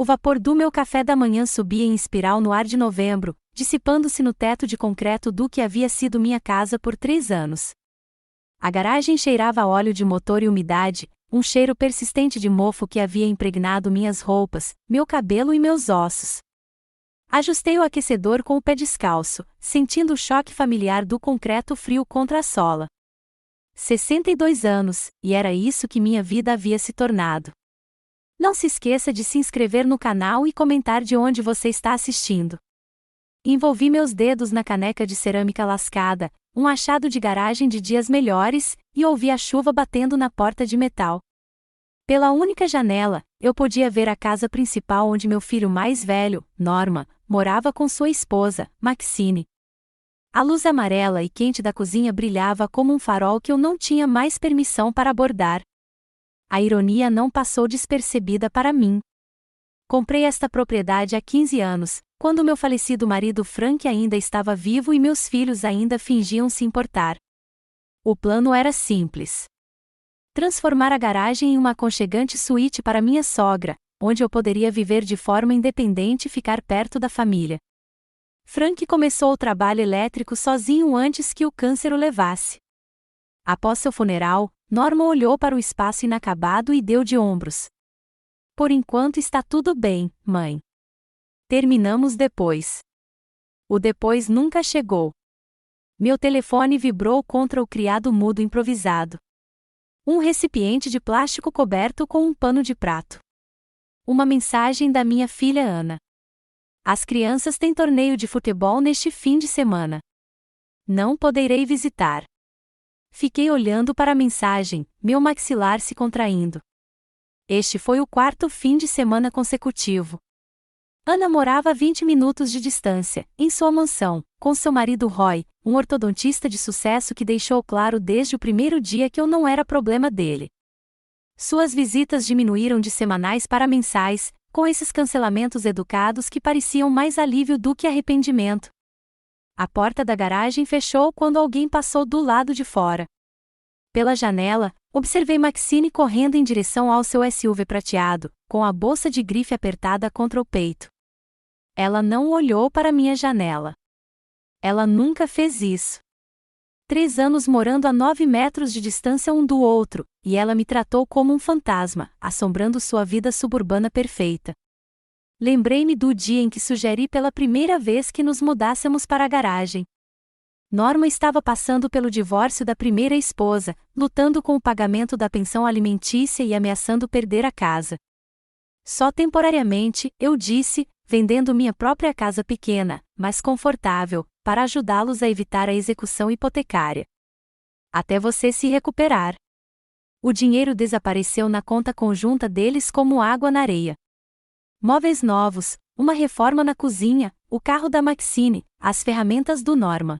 O vapor do meu café da manhã subia em espiral no ar de novembro, dissipando-se no teto de concreto do que havia sido minha casa por 3 anos. A garagem cheirava a óleo de motor e umidade, um cheiro persistente de mofo que havia impregnado minhas roupas, meu cabelo e meus ossos. Ajustei o aquecedor com o pé descalço, sentindo o choque familiar do concreto frio contra a sola. 62 anos, e era isso que minha vida havia se tornado. Não se esqueça de se inscrever no canal e comentar de onde você está assistindo. Envolvi meus dedos na caneca de cerâmica lascada, um achado de garagem de dias melhores, e ouvi a chuva batendo na porta de metal. Pela única janela, eu podia ver a casa principal onde meu filho mais velho, Norman, morava com sua esposa, Maxine. A luz amarela e quente da cozinha brilhava como um farol que eu não tinha mais permissão para abordar. A ironia não passou despercebida para mim. Comprei esta propriedade há 15 anos, quando meu falecido marido Frank ainda estava vivo e meus filhos ainda fingiam se importar. O plano era simples: transformar a garagem em uma aconchegante suíte para minha sogra, onde eu poderia viver de forma independente e ficar perto da família. Frank começou o trabalho elétrico sozinho antes que o câncer o levasse. Após seu funeral, Norman olhou para o espaço inacabado e deu de ombros. Por enquanto está tudo bem, mãe. Terminamos depois. O depois nunca chegou. Meu telefone vibrou contra o criado mudo improvisado. Um recipiente de plástico coberto com um pano de prato. Uma mensagem da minha filha Ana. As crianças têm torneio de futebol neste fim de semana. Não poderei visitar. Fiquei olhando para a mensagem, meu maxilar se contraindo. Este foi o 4º fim de semana consecutivo. Ana morava a 20 minutos de distância, em sua mansão, com seu marido Roy, um ortodontista de sucesso que deixou claro desde o primeiro dia que eu não era problema dele. Suas visitas diminuíram de semanais para mensais, com esses cancelamentos educados que pareciam mais alívio do que arrependimento. A porta da garagem fechou quando alguém passou do lado de fora. Pela janela, observei Maxine correndo em direção ao seu SUV prateado, com a bolsa de grife apertada contra o peito. Ela não olhou para minha janela. Ela nunca fez isso. 3 anos morando a 9 metros de distância um do outro, e ela me tratou como um fantasma, assombrando sua vida suburbana perfeita. Lembrei-me do dia em que sugeri pela primeira vez que nos mudássemos para a garagem. Norma estava passando pelo divórcio da primeira esposa, lutando com o pagamento da pensão alimentícia e ameaçando perder a casa. Só temporariamente, eu disse, vendendo minha própria casa pequena, mas confortável, para ajudá-los a evitar a execução hipotecária. Até você se recuperar. O dinheiro desapareceu na conta conjunta deles como água na areia. Móveis novos, uma reforma na cozinha, o carro da Maxine, as ferramentas do Norman.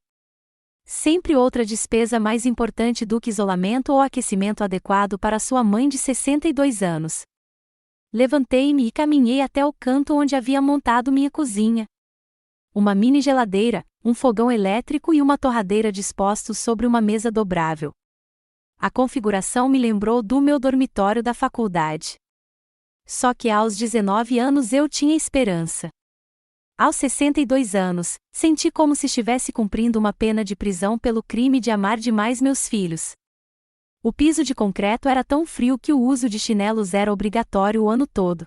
Sempre outra despesa mais importante do que isolamento ou aquecimento adequado para sua mãe de 62 anos. Levantei-me e caminhei até o canto onde havia montado minha cozinha. Uma mini geladeira, um fogão elétrico e uma torradeira dispostos sobre uma mesa dobrável. A configuração me lembrou do meu dormitório da faculdade. Só que aos 19 anos eu tinha esperança. Aos 62 anos, senti como se estivesse cumprindo uma pena de prisão pelo crime de amar demais meus filhos. O piso de concreto era tão frio que o uso de chinelos era obrigatório o ano todo.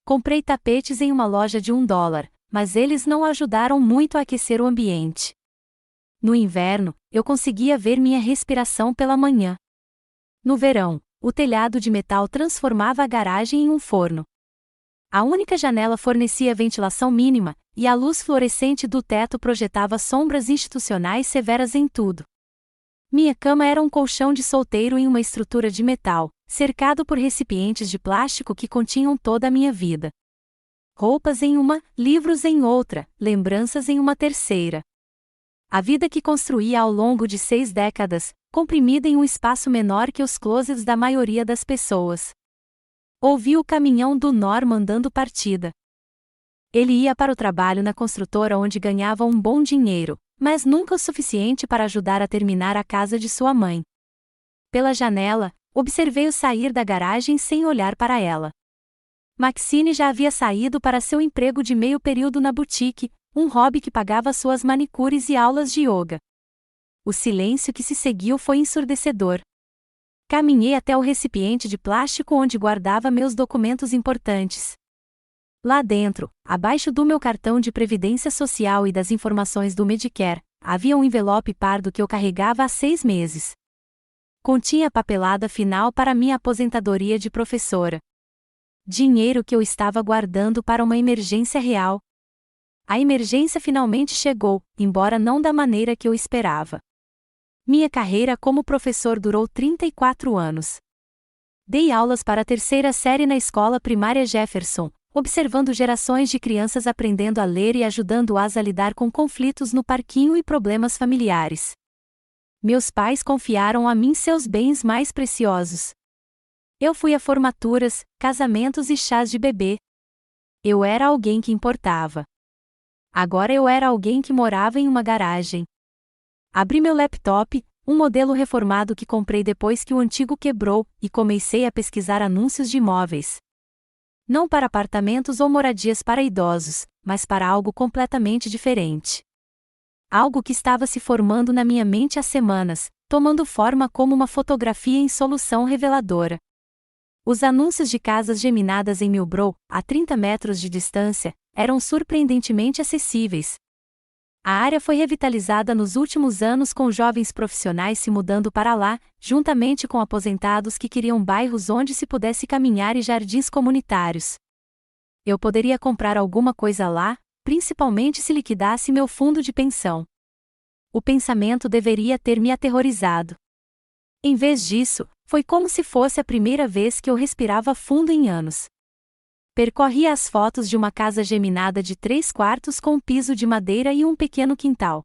Comprei tapetes em uma loja de $1, mas eles não ajudaram muito a aquecer o ambiente. No inverno, eu conseguia ver minha respiração pela manhã. No verão, o telhado de metal transformava a garagem em um forno. A única janela fornecia ventilação mínima, e a luz fluorescente do teto projetava sombras institucionais severas em tudo. Minha cama era um colchão de solteiro em uma estrutura de metal, cercado por recipientes de plástico que continham toda a minha vida. Roupas em uma, livros em outra, lembranças em uma terceira. A vida que construía ao longo de 6 décadas, comprimida em um espaço menor que os closets da maioria das pessoas. Ouvi o caminhão do Norman dando partida. Ele ia para o trabalho na construtora onde ganhava um bom dinheiro, mas nunca o suficiente para ajudar a terminar a casa de sua mãe. Pela janela, observei-o sair da garagem sem olhar para ela. Maxine já havia saído para seu emprego de meio período na boutique, um hobby que pagava suas manicures e aulas de yoga. O silêncio que se seguiu foi ensurdecedor. Caminhei até o recipiente de plástico onde guardava meus documentos importantes. Lá dentro, abaixo do meu cartão de previdência social e das informações do Medicare, havia um envelope pardo que eu carregava há 6 meses. Continha a papelada final para minha aposentadoria de professora. Dinheiro que eu estava guardando para uma emergência real. A emergência finalmente chegou, embora não da maneira que eu esperava. Minha carreira como professor durou 34 anos. Dei aulas para a 3ª série na escola primária Jefferson, observando gerações de crianças aprendendo a ler e ajudando-as a lidar com conflitos no parquinho e problemas familiares. Meus pais confiaram a mim seus bens mais preciosos. Eu fui a formaturas, casamentos e chás de bebê. Eu era alguém que importava. Agora eu era alguém que morava em uma garagem. Abri meu laptop, um modelo reformado que comprei depois que o antigo quebrou, e comecei a pesquisar anúncios de imóveis. Não para apartamentos ou moradias para idosos, mas para algo completamente diferente. Algo que estava se formando na minha mente há semanas, tomando forma como uma fotografia em solução reveladora. Os anúncios de casas geminadas em Millbrook, a 30 metros de distância, eram surpreendentemente acessíveis. A área foi revitalizada nos últimos anos com jovens profissionais se mudando para lá, juntamente com aposentados que queriam bairros onde se pudesse caminhar e jardins comunitários. Eu poderia comprar alguma coisa lá, principalmente se liquidasse meu fundo de pensão. O pensamento deveria ter me aterrorizado. Em vez disso, foi como se fosse a primeira vez que eu respirava fundo em anos. Percorri as fotos de uma casa geminada de 3 quartos com piso de madeira e um pequeno quintal.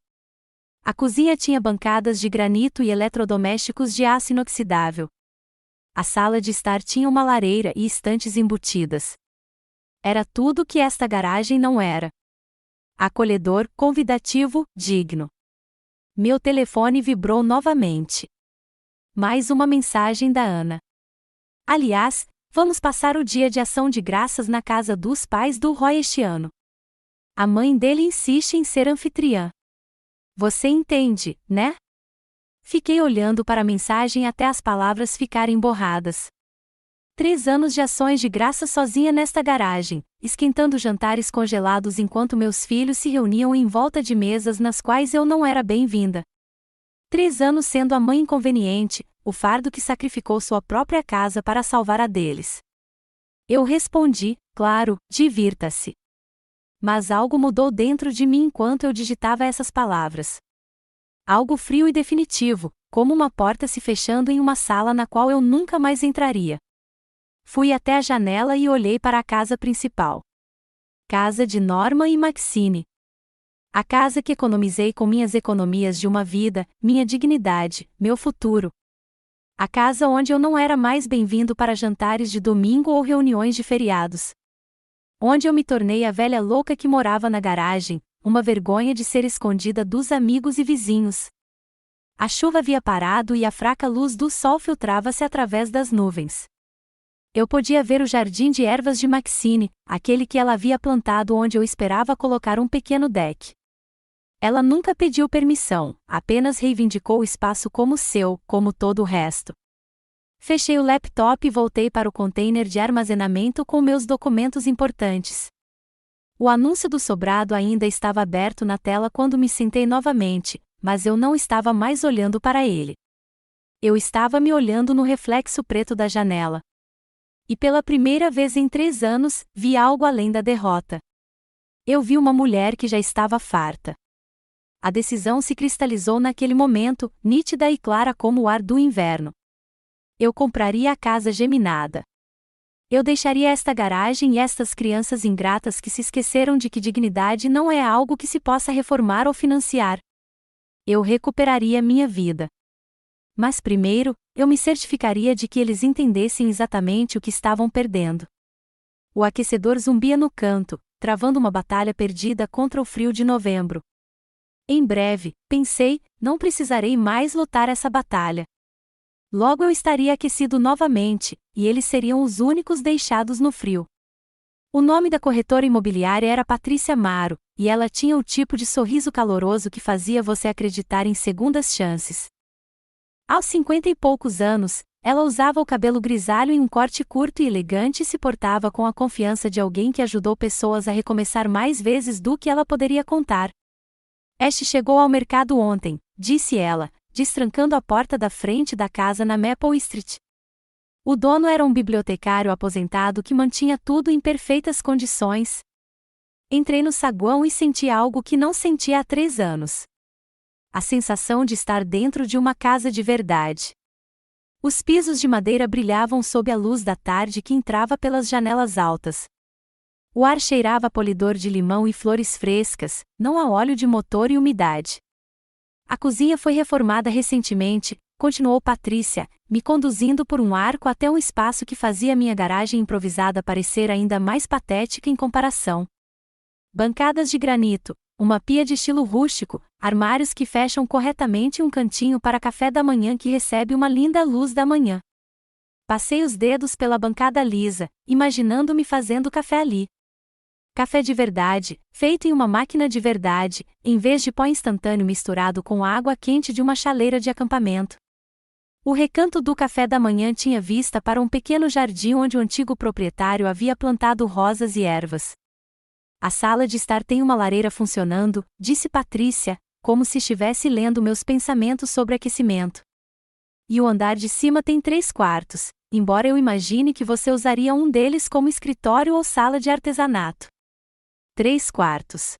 A cozinha tinha bancadas de granito e eletrodomésticos de aço inoxidável. A sala de estar tinha uma lareira e estantes embutidas. Era tudo que esta garagem não era. Acolhedor, convidativo, digno. Meu telefone vibrou novamente. Mais uma mensagem da Ana. Aliás, vamos passar o dia de ação de graças na casa dos pais do Roy este ano. A mãe dele insiste em ser anfitriã. Você entende, né? Fiquei olhando para a mensagem até as palavras ficarem borradas. 3 anos de ações de graça sozinha nesta garagem, esquentando jantares congelados enquanto meus filhos se reuniam em volta de mesas nas quais eu não era bem-vinda. 3 anos sendo a mãe inconveniente, o fardo que sacrificou sua própria casa para salvar a deles. Eu respondi, claro, divirta-se. Mas algo mudou dentro de mim enquanto eu digitava essas palavras. Algo frio e definitivo, como uma porta se fechando em uma sala na qual eu nunca mais entraria. Fui até a janela e olhei para a casa principal. Casa de Norma e Maxine. A casa que economizei com minhas economias de uma vida, minha dignidade, meu futuro. A casa onde eu não era mais bem-vindo para jantares de domingo ou reuniões de feriados. Onde eu me tornei a velha louca que morava na garagem, uma vergonha de ser escondida dos amigos e vizinhos. A chuva havia parado e a fraca luz do sol filtrava-se através das nuvens. Eu podia ver o jardim de ervas de Maxine, aquele que ela havia plantado onde eu esperava colocar um pequeno deck. Ela nunca pediu permissão, apenas reivindicou o espaço como seu, como todo o resto. Fechei o laptop e voltei para o container de armazenamento com meus documentos importantes. O anúncio do sobrado ainda estava aberto na tela quando me sentei novamente, mas eu não estava mais olhando para ele. Eu estava me olhando no reflexo preto da janela. E pela primeira vez em 3 anos, vi algo além da derrota. Eu vi uma mulher que já estava farta. A decisão se cristalizou naquele momento, nítida e clara como o ar do inverno. Eu compraria a casa geminada. Eu deixaria esta garagem e estas crianças ingratas que se esqueceram de que dignidade não é algo que se possa reformar ou financiar. Eu recuperaria minha vida. Mas primeiro, eu me certificaria de que eles entendessem exatamente o que estavam perdendo. O aquecedor zumbia no canto, travando uma batalha perdida contra o frio de novembro. Em breve, pensei, não precisarei mais lutar essa batalha. Logo eu estaria aquecido novamente, e eles seriam os únicos deixados no frio. O nome da corretora imobiliária era Patrícia Maro, e ela tinha o tipo de sorriso caloroso que fazia você acreditar em segundas chances. Aos 50 e poucos anos, ela usava o cabelo grisalho em um corte curto e elegante e se portava com a confiança de alguém que ajudou pessoas a recomeçar mais vezes do que ela poderia contar. Este chegou ao mercado ontem, disse ela, destrancando a porta da frente da casa na Maple Street. O dono era um bibliotecário aposentado que mantinha tudo em perfeitas condições. Entrei no saguão e senti algo que não sentia há 3 anos. A sensação de estar dentro de uma casa de verdade. Os pisos de madeira brilhavam sob a luz da tarde que entrava pelas janelas altas. O ar cheirava a polidor de limão e flores frescas, não a óleo de motor e umidade. A cozinha foi reformada recentemente, continuou Patrícia, me conduzindo por um arco até um espaço que fazia minha garagem improvisada parecer ainda mais patética em comparação. Bancadas de granito, uma pia de estilo rústico, armários que fecham corretamente e um cantinho para café da manhã que recebe uma linda luz da manhã. Passei os dedos pela bancada lisa, imaginando-me fazendo café ali. Café de verdade, feito em uma máquina de verdade, em vez de pó instantâneo misturado com água quente de uma chaleira de acampamento. O recanto do café da manhã tinha vista para um pequeno jardim onde o antigo proprietário havia plantado rosas e ervas. A sala de estar tem uma lareira funcionando, disse Patrícia, como se estivesse lendo meus pensamentos sobre aquecimento. E o andar de cima tem 3 quartos, embora eu imagine que você usaria um deles como escritório ou sala de artesanato. 3 quartos.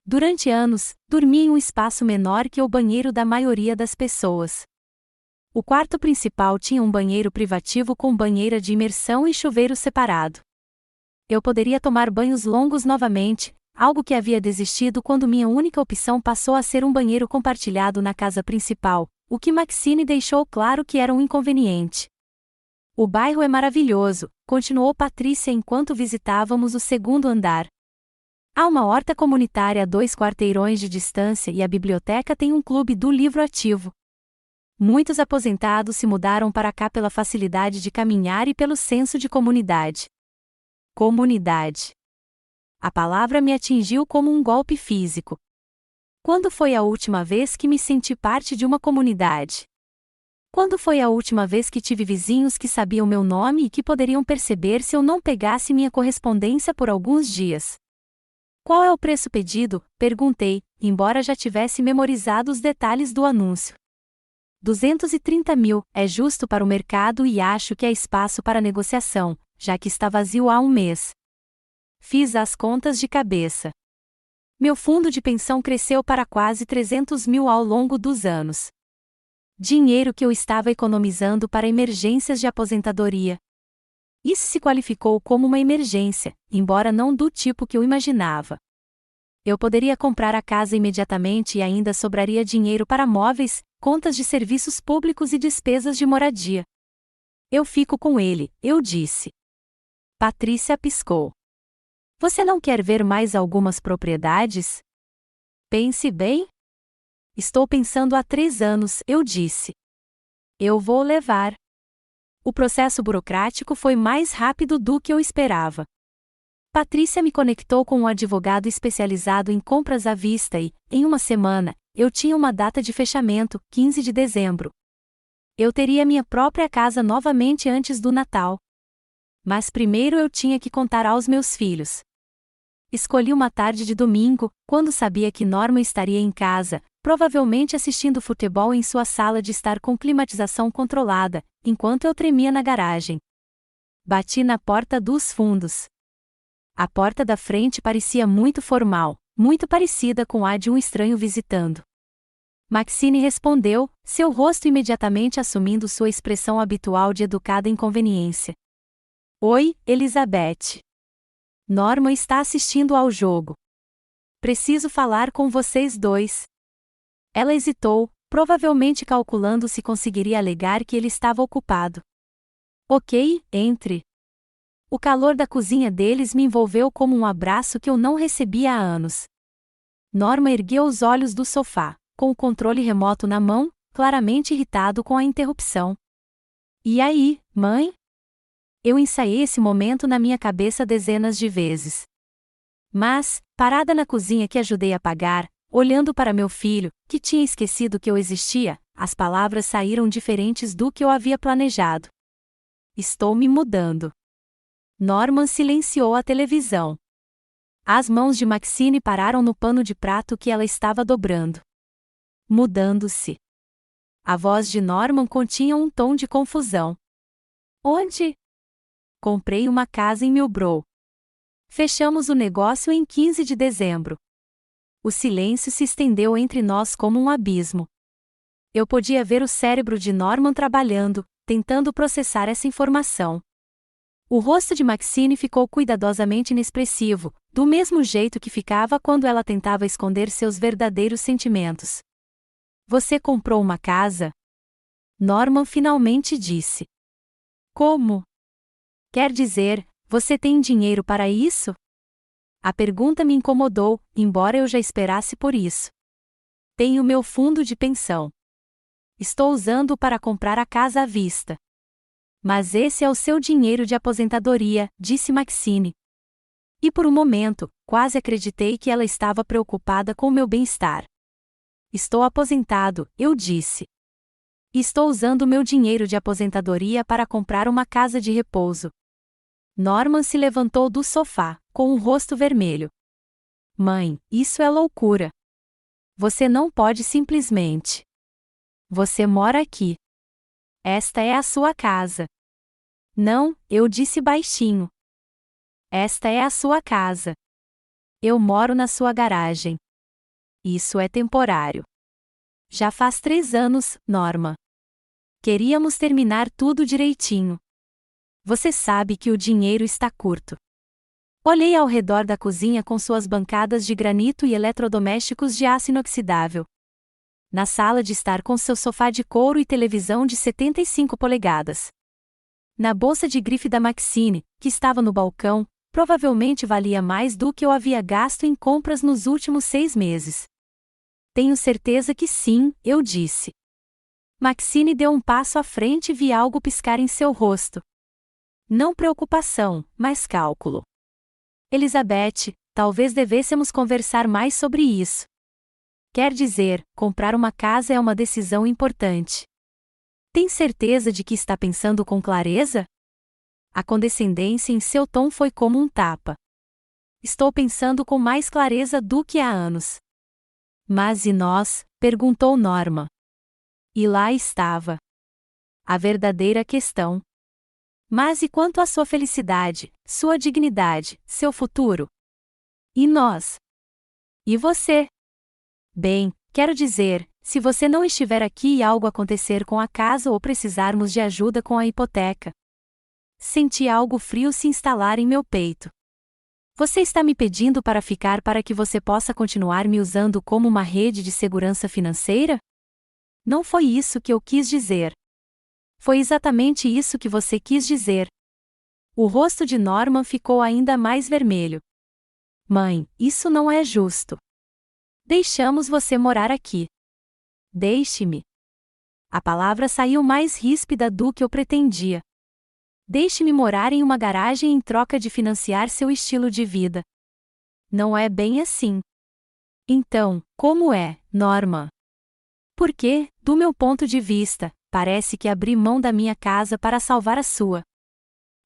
Durante anos, dormi em um espaço menor que o banheiro da maioria das pessoas. O quarto principal tinha um banheiro privativo com banheira de imersão e chuveiro separado. Eu poderia tomar banhos longos novamente, algo que havia desistido quando minha única opção passou a ser um banheiro compartilhado na casa principal, o que Maxine deixou claro que era um inconveniente. O bairro é maravilhoso, continuou Patrícia enquanto visitávamos o segundo andar. Há uma horta comunitária a 2 quarteirões de distância e a biblioteca tem um clube do livro ativo. Muitos aposentados se mudaram para cá pela facilidade de caminhar e pelo senso de comunidade. Comunidade. A palavra me atingiu como um golpe físico. Quando foi a última vez que me senti parte de uma comunidade? Quando foi a última vez que tive vizinhos que sabiam meu nome e que poderiam perceber se eu não pegasse minha correspondência por alguns dias? Qual é o preço pedido? Perguntei, embora já tivesse memorizado os detalhes do anúncio. 230 mil, é justo para o mercado e acho que há espaço para negociação, já que está vazio há um mês. Fiz as contas de cabeça. Meu fundo de pensão cresceu para quase 300 mil ao longo dos anos. Dinheiro que eu estava economizando para emergências de aposentadoria. Isso se qualificou como uma emergência, embora não do tipo que eu imaginava. Eu poderia comprar a casa imediatamente e ainda sobraria dinheiro para móveis, contas de serviços públicos e despesas de moradia. Eu fico com ele, eu disse. Patrícia piscou. Você não quer ver mais algumas propriedades? Pense bem. Estou pensando há 3 anos, eu disse. Eu vou levar. O processo burocrático foi mais rápido do que eu esperava. Patrícia me conectou com um advogado especializado em compras à vista e, em uma semana, eu tinha uma data de fechamento, 15 de dezembro. Eu teria minha própria casa novamente antes do Natal. Mas primeiro eu tinha que contar aos meus filhos. Escolhi uma tarde de domingo, quando sabia que Norma estaria em casa, provavelmente assistindo futebol em sua sala de estar com climatização controlada, enquanto eu tremia na garagem. Bati na porta dos fundos. A porta da frente parecia muito formal, muito parecida com a de um estranho visitando. Maxine respondeu, seu rosto imediatamente assumindo sua expressão habitual de educada inconveniência. Oi, Elizabeth. Norma está assistindo ao jogo. Preciso falar com vocês dois. Ela hesitou, provavelmente calculando se conseguiria alegar que ele estava ocupado. Ok, entre. O calor da cozinha deles me envolveu como um abraço que eu não recebia há anos. Norma ergueu os olhos do sofá, com o controle remoto na mão, claramente irritado com a interrupção. E aí, mãe? Eu ensaiei esse momento na minha cabeça dezenas de vezes. Mas, parada na cozinha que ajudei a pagar, olhando para meu filho, que tinha esquecido que eu existia, as palavras saíram diferentes do que eu havia planejado. Estou me mudando. Norman silenciou a televisão. As mãos de Maxine pararam no pano de prato que ela estava dobrando. Mudando-se. A voz de Norman continha um tom de confusão. Onde? Comprei uma casa em Millbrook. Fechamos o negócio em 15 de dezembro. O silêncio se estendeu entre nós como um abismo. Eu podia ver o cérebro de Norman trabalhando, tentando processar essa informação. O rosto de Maxine ficou cuidadosamente inexpressivo, do mesmo jeito que ficava quando ela tentava esconder seus verdadeiros sentimentos. Você comprou uma casa? Norman finalmente disse. Como? Quer dizer, você tem dinheiro para isso? A pergunta me incomodou, embora eu já esperasse por isso. Tenho meu fundo de pensão. Estou usando-o para comprar a casa à vista. Mas esse é o seu dinheiro de aposentadoria, disse Maxine. E por um momento, quase acreditei que ela estava preocupada com meu bem-estar. Estou aposentado, eu disse. Estou usando meu dinheiro de aposentadoria para comprar uma casa de repouso. Norman se levantou do sofá, com o rosto vermelho. Mãe, isso é loucura. Você não pode simplesmente. Você mora aqui. Esta é a sua casa. Não, eu disse baixinho. Esta é a sua casa. Eu moro na sua garagem. Isso é temporário. Já faz 3 anos, Norma. Queríamos terminar tudo direitinho. Você sabe que o dinheiro está curto. Olhei ao redor da cozinha com suas bancadas de granito e eletrodomésticos de aço inoxidável. Na sala de estar com seu sofá de couro e televisão de 75 polegadas. Na bolsa de grife da Maxine, que estava no balcão, provavelmente valia mais do que eu havia gasto em compras nos últimos 6 meses. Tenho certeza que sim, eu disse. Maxine deu um passo à frente e vi algo piscar em seu rosto. Não preocupação, mas cálculo. Elizabeth, talvez devêssemos conversar mais sobre isso. Quer dizer, comprar uma casa é uma decisão importante. Tem certeza de que está pensando com clareza? A condescendência em seu tom foi como um tapa. Estou pensando com mais clareza do que há anos. Mas e nós? Perguntou Norma. E lá estava. A verdadeira questão. Mas e quanto à sua felicidade, sua dignidade, seu futuro? E nós? E você? Bem, quero dizer, se você não estiver aqui e algo acontecer com a casa ou precisarmos de ajuda com a hipoteca. Senti algo frio se instalar em meu peito. Você está me pedindo para ficar para que você possa continuar me usando como uma rede de segurança financeira? Não foi isso que eu quis dizer. Foi exatamente isso que você quis dizer. O rosto de Norman ficou ainda mais vermelho. Mãe, isso não é justo. Deixamos você morar aqui. Deixe-me. A palavra saiu mais ríspida do que eu pretendia. Deixe-me morar em uma garagem em troca de financiar seu estilo de vida. Não é bem assim. Então, como é, Norma? Porque, do meu ponto de vista, parece que abri mão da minha casa para salvar a sua.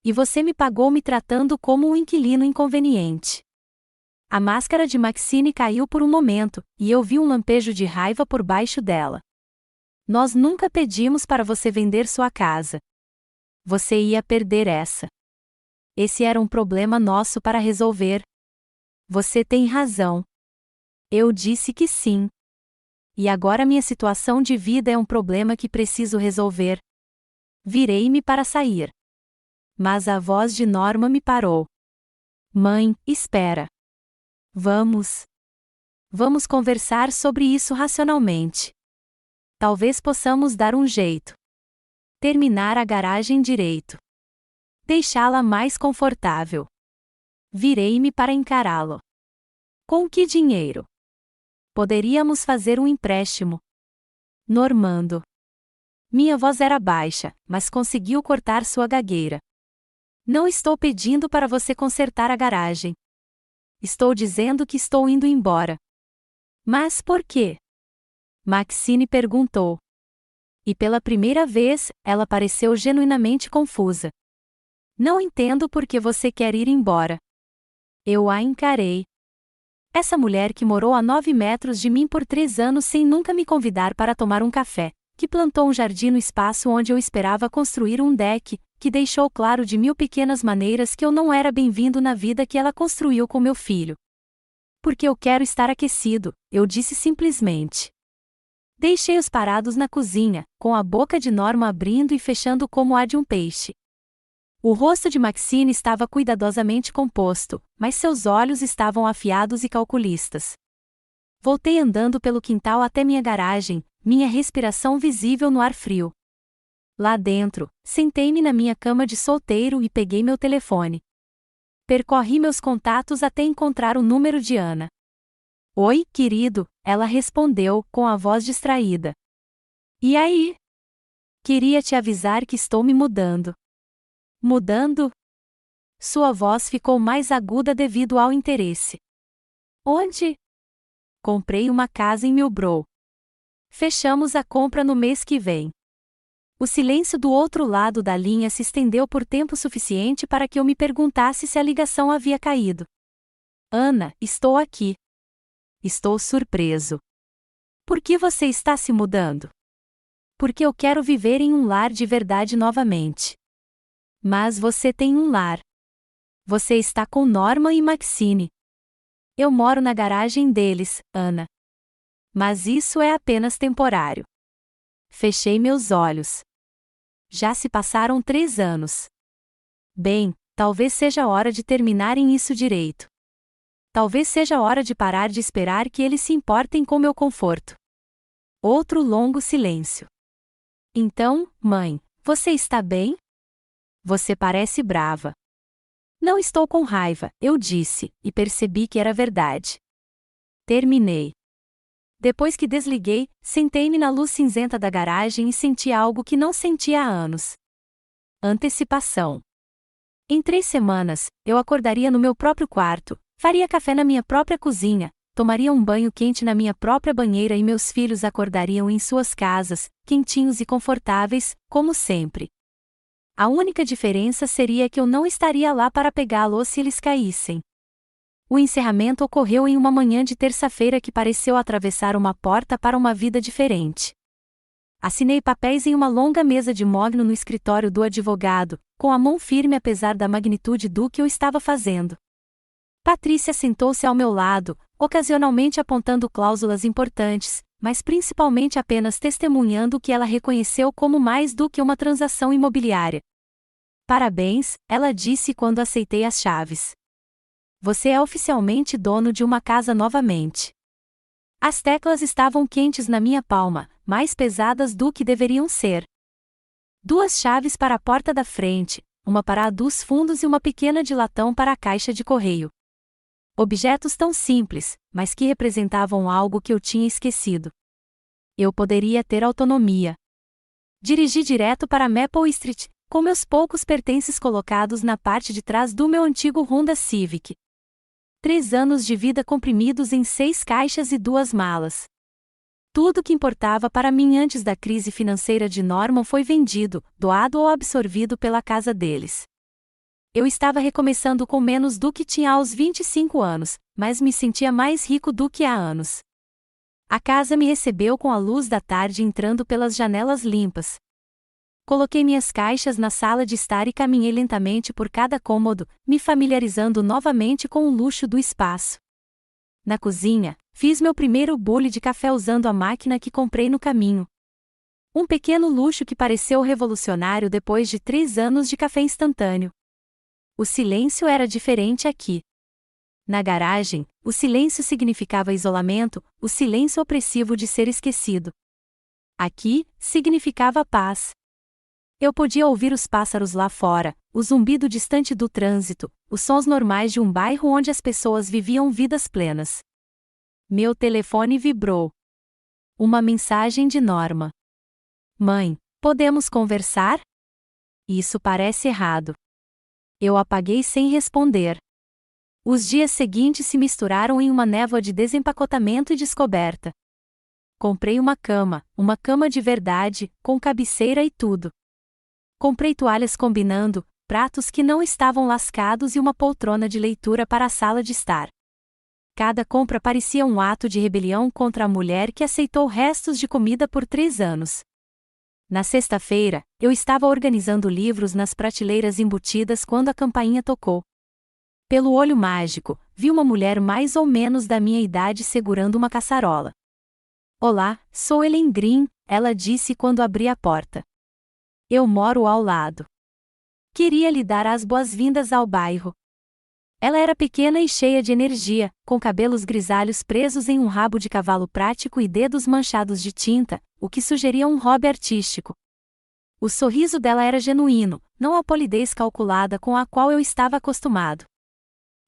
E você me pagou me tratando como um inquilino inconveniente. A máscara de Maxine caiu por um momento, e eu vi um lampejo de raiva por baixo dela. Nós nunca pedimos para você vender sua casa. Você ia perder essa. Esse era um problema nosso para resolver. Você tem razão. Eu disse que sim. E agora minha situação de vida é um problema que preciso resolver. Virei-me para sair. Mas a voz de Norma me parou. Mãe, espera. Vamos. Vamos conversar sobre isso racionalmente. Talvez possamos dar um jeito. Terminar a garagem direito. Deixá-la mais confortável. Virei-me para encará-lo. Com que dinheiro? Poderíamos fazer um empréstimo. Normando. Minha voz era baixa, mas conseguiu cortar sua gagueira. Não estou pedindo para você consertar a garagem. Estou dizendo que estou indo embora. Mas por quê? Maxine perguntou. E pela primeira vez, ela pareceu genuinamente confusa. Não entendo por que você quer ir embora. Eu a encarei. Essa mulher que morou a 9 metros de mim por 3 anos sem nunca me convidar para tomar um café, que plantou um jardim no espaço onde eu esperava construir um deck, que deixou claro de 1000 pequenas maneiras que eu não era bem-vindo na vida que ela construiu com meu filho. Porque eu quero estar aquecido, eu disse simplesmente. Deixei-os parados na cozinha, com a boca de Norma abrindo e fechando como a de um peixe. O rosto de Maxine estava cuidadosamente composto, mas seus olhos estavam afiados e calculistas. Voltei andando pelo quintal até minha garagem, minha respiração visível no ar frio. Lá dentro, sentei-me na minha cama de solteiro e peguei meu telefone. Percorri meus contatos até encontrar o número de Ana. Oi, querido, ela respondeu, com a voz distraída. E aí? Queria te avisar que estou me mudando. Mudando? Sua voz ficou mais aguda devido ao interesse. Onde? Comprei uma casa em Millbrook. Fechamos a compra no mês que vem. O silêncio do outro lado da linha se estendeu por tempo suficiente para que eu me perguntasse se a ligação havia caído. Ana, estou aqui. Estou surpreso. Por que você está se mudando? Porque eu quero viver em um lar de verdade novamente. Mas você tem um lar. Você está com Norma e Maxine. Eu moro na garagem deles, Ana. Mas isso é apenas temporário. Fechei meus olhos. Já se passaram 3 anos. Bem, talvez seja hora de terminarem isso direito. Talvez seja hora de parar de esperar que eles se importem com meu conforto. Outro longo silêncio. Então, mãe, você está bem? Você parece brava. Não estou com raiva, eu disse, e percebi que era verdade. Terminei. Depois que desliguei, sentei-me na luz cinzenta da garagem e senti algo que não sentia há anos. Antecipação. Em 3 semanas, eu acordaria no meu próprio quarto, faria café na minha própria cozinha, tomaria um banho quente na minha própria banheira e meus filhos acordariam em suas casas, quentinhos e confortáveis, como sempre. A única diferença seria que eu não estaria lá para pegá-los se eles caíssem. O encerramento ocorreu em uma manhã de terça-feira que pareceu atravessar uma porta para uma vida diferente. Assinei papéis em uma longa mesa de mogno no escritório do advogado, com a mão firme apesar da magnitude do que eu estava fazendo. Patrícia sentou-se ao meu lado, ocasionalmente apontando cláusulas importantes, mas principalmente apenas testemunhando o que ela reconheceu como mais do que uma transação imobiliária. Parabéns, ela disse quando aceitei as chaves. Você é oficialmente dono de uma casa novamente. As teclas estavam quentes na minha palma, mais pesadas do que deveriam ser. 2 chaves para a porta da frente, uma para a dos fundos e uma pequena de latão para a caixa de correio. Objetos tão simples, mas que representavam algo que eu tinha esquecido. Eu poderia ter autonomia. Dirigi direto para Maple Street, com meus poucos pertences colocados na parte de trás do meu antigo Honda Civic. 3 anos de vida comprimidos em 6 caixas e 2 malas. Tudo que importava para mim antes da crise financeira de Norman foi vendido, doado ou absorvido pela casa deles. Eu estava recomeçando com menos do que tinha aos 25 anos, mas me sentia mais rico do que há anos. A casa me recebeu com a luz da tarde entrando pelas janelas limpas. Coloquei minhas caixas na sala de estar e caminhei lentamente por cada cômodo, me familiarizando novamente com o luxo do espaço. Na cozinha, fiz meu primeiro bule de café usando a máquina que comprei no caminho. Um pequeno luxo que pareceu revolucionário depois de 3 anos de café instantâneo. O silêncio era diferente aqui. Na garagem, o silêncio significava isolamento, o silêncio opressivo de ser esquecido. Aqui, significava paz. Eu podia ouvir os pássaros lá fora, o zumbido distante do trânsito, os sons normais de um bairro onde as pessoas viviam vidas plenas. Meu telefone vibrou. Uma mensagem de Norma. Mãe, podemos conversar? Isso parece errado. Eu apaguei sem responder. Os dias seguintes se misturaram em uma névoa de desempacotamento e descoberta. Comprei uma cama de verdade, com cabeceira e tudo. Comprei toalhas combinando, pratos que não estavam lascados e uma poltrona de leitura para a sala de estar. Cada compra parecia um ato de rebelião contra a mulher que aceitou restos de comida por 3 anos. Na sexta-feira, eu estava organizando livros nas prateleiras embutidas quando a campainha tocou. Pelo olho mágico, vi uma mulher mais ou menos da minha idade segurando uma caçarola. Olá, sou Ellen Green, ela disse quando abri a porta. Eu moro ao lado. Queria lhe dar as boas-vindas ao bairro. Ela era pequena e cheia de energia, com cabelos grisalhos presos em um rabo de cavalo prático e dedos manchados de tinta, o que sugeria um hobby artístico. O sorriso dela era genuíno, não a polidez calculada com a qual eu estava acostumado.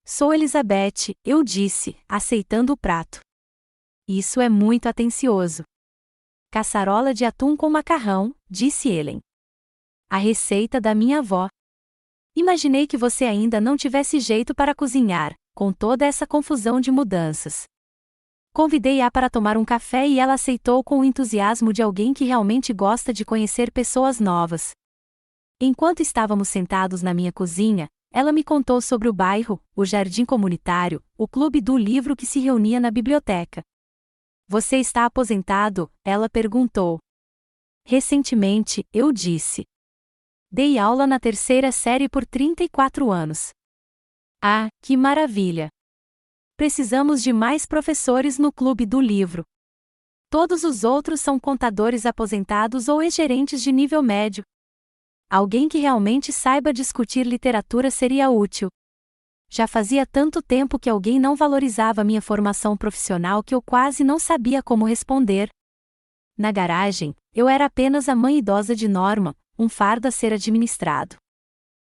Sou Elizabeth, eu disse, aceitando o prato. Isso é muito atencioso. Caçarola de atum com macarrão, disse Ellen. A receita da minha avó. Imaginei que você ainda não tivesse jeito para cozinhar, com toda essa confusão de mudanças. Convidei-a para tomar um café e ela aceitou com o entusiasmo de alguém que realmente gosta de conhecer pessoas novas. Enquanto estávamos sentados na minha cozinha, ela me contou sobre o bairro, o jardim comunitário, o clube do livro que se reunia na biblioteca. Você está aposentado? Ela perguntou. Recentemente, eu disse. Dei aula na 3ª série por 34 anos. Ah, que maravilha! Precisamos de mais professores no clube do livro. Todos os outros são contadores aposentados ou ex-gerentes de nível médio. Alguém que realmente saiba discutir literatura seria útil. Já fazia tanto tempo que alguém não valorizava minha formação profissional que eu quase não sabia como responder. Na garagem, eu era apenas a mãe idosa de Norma, um fardo a ser administrado.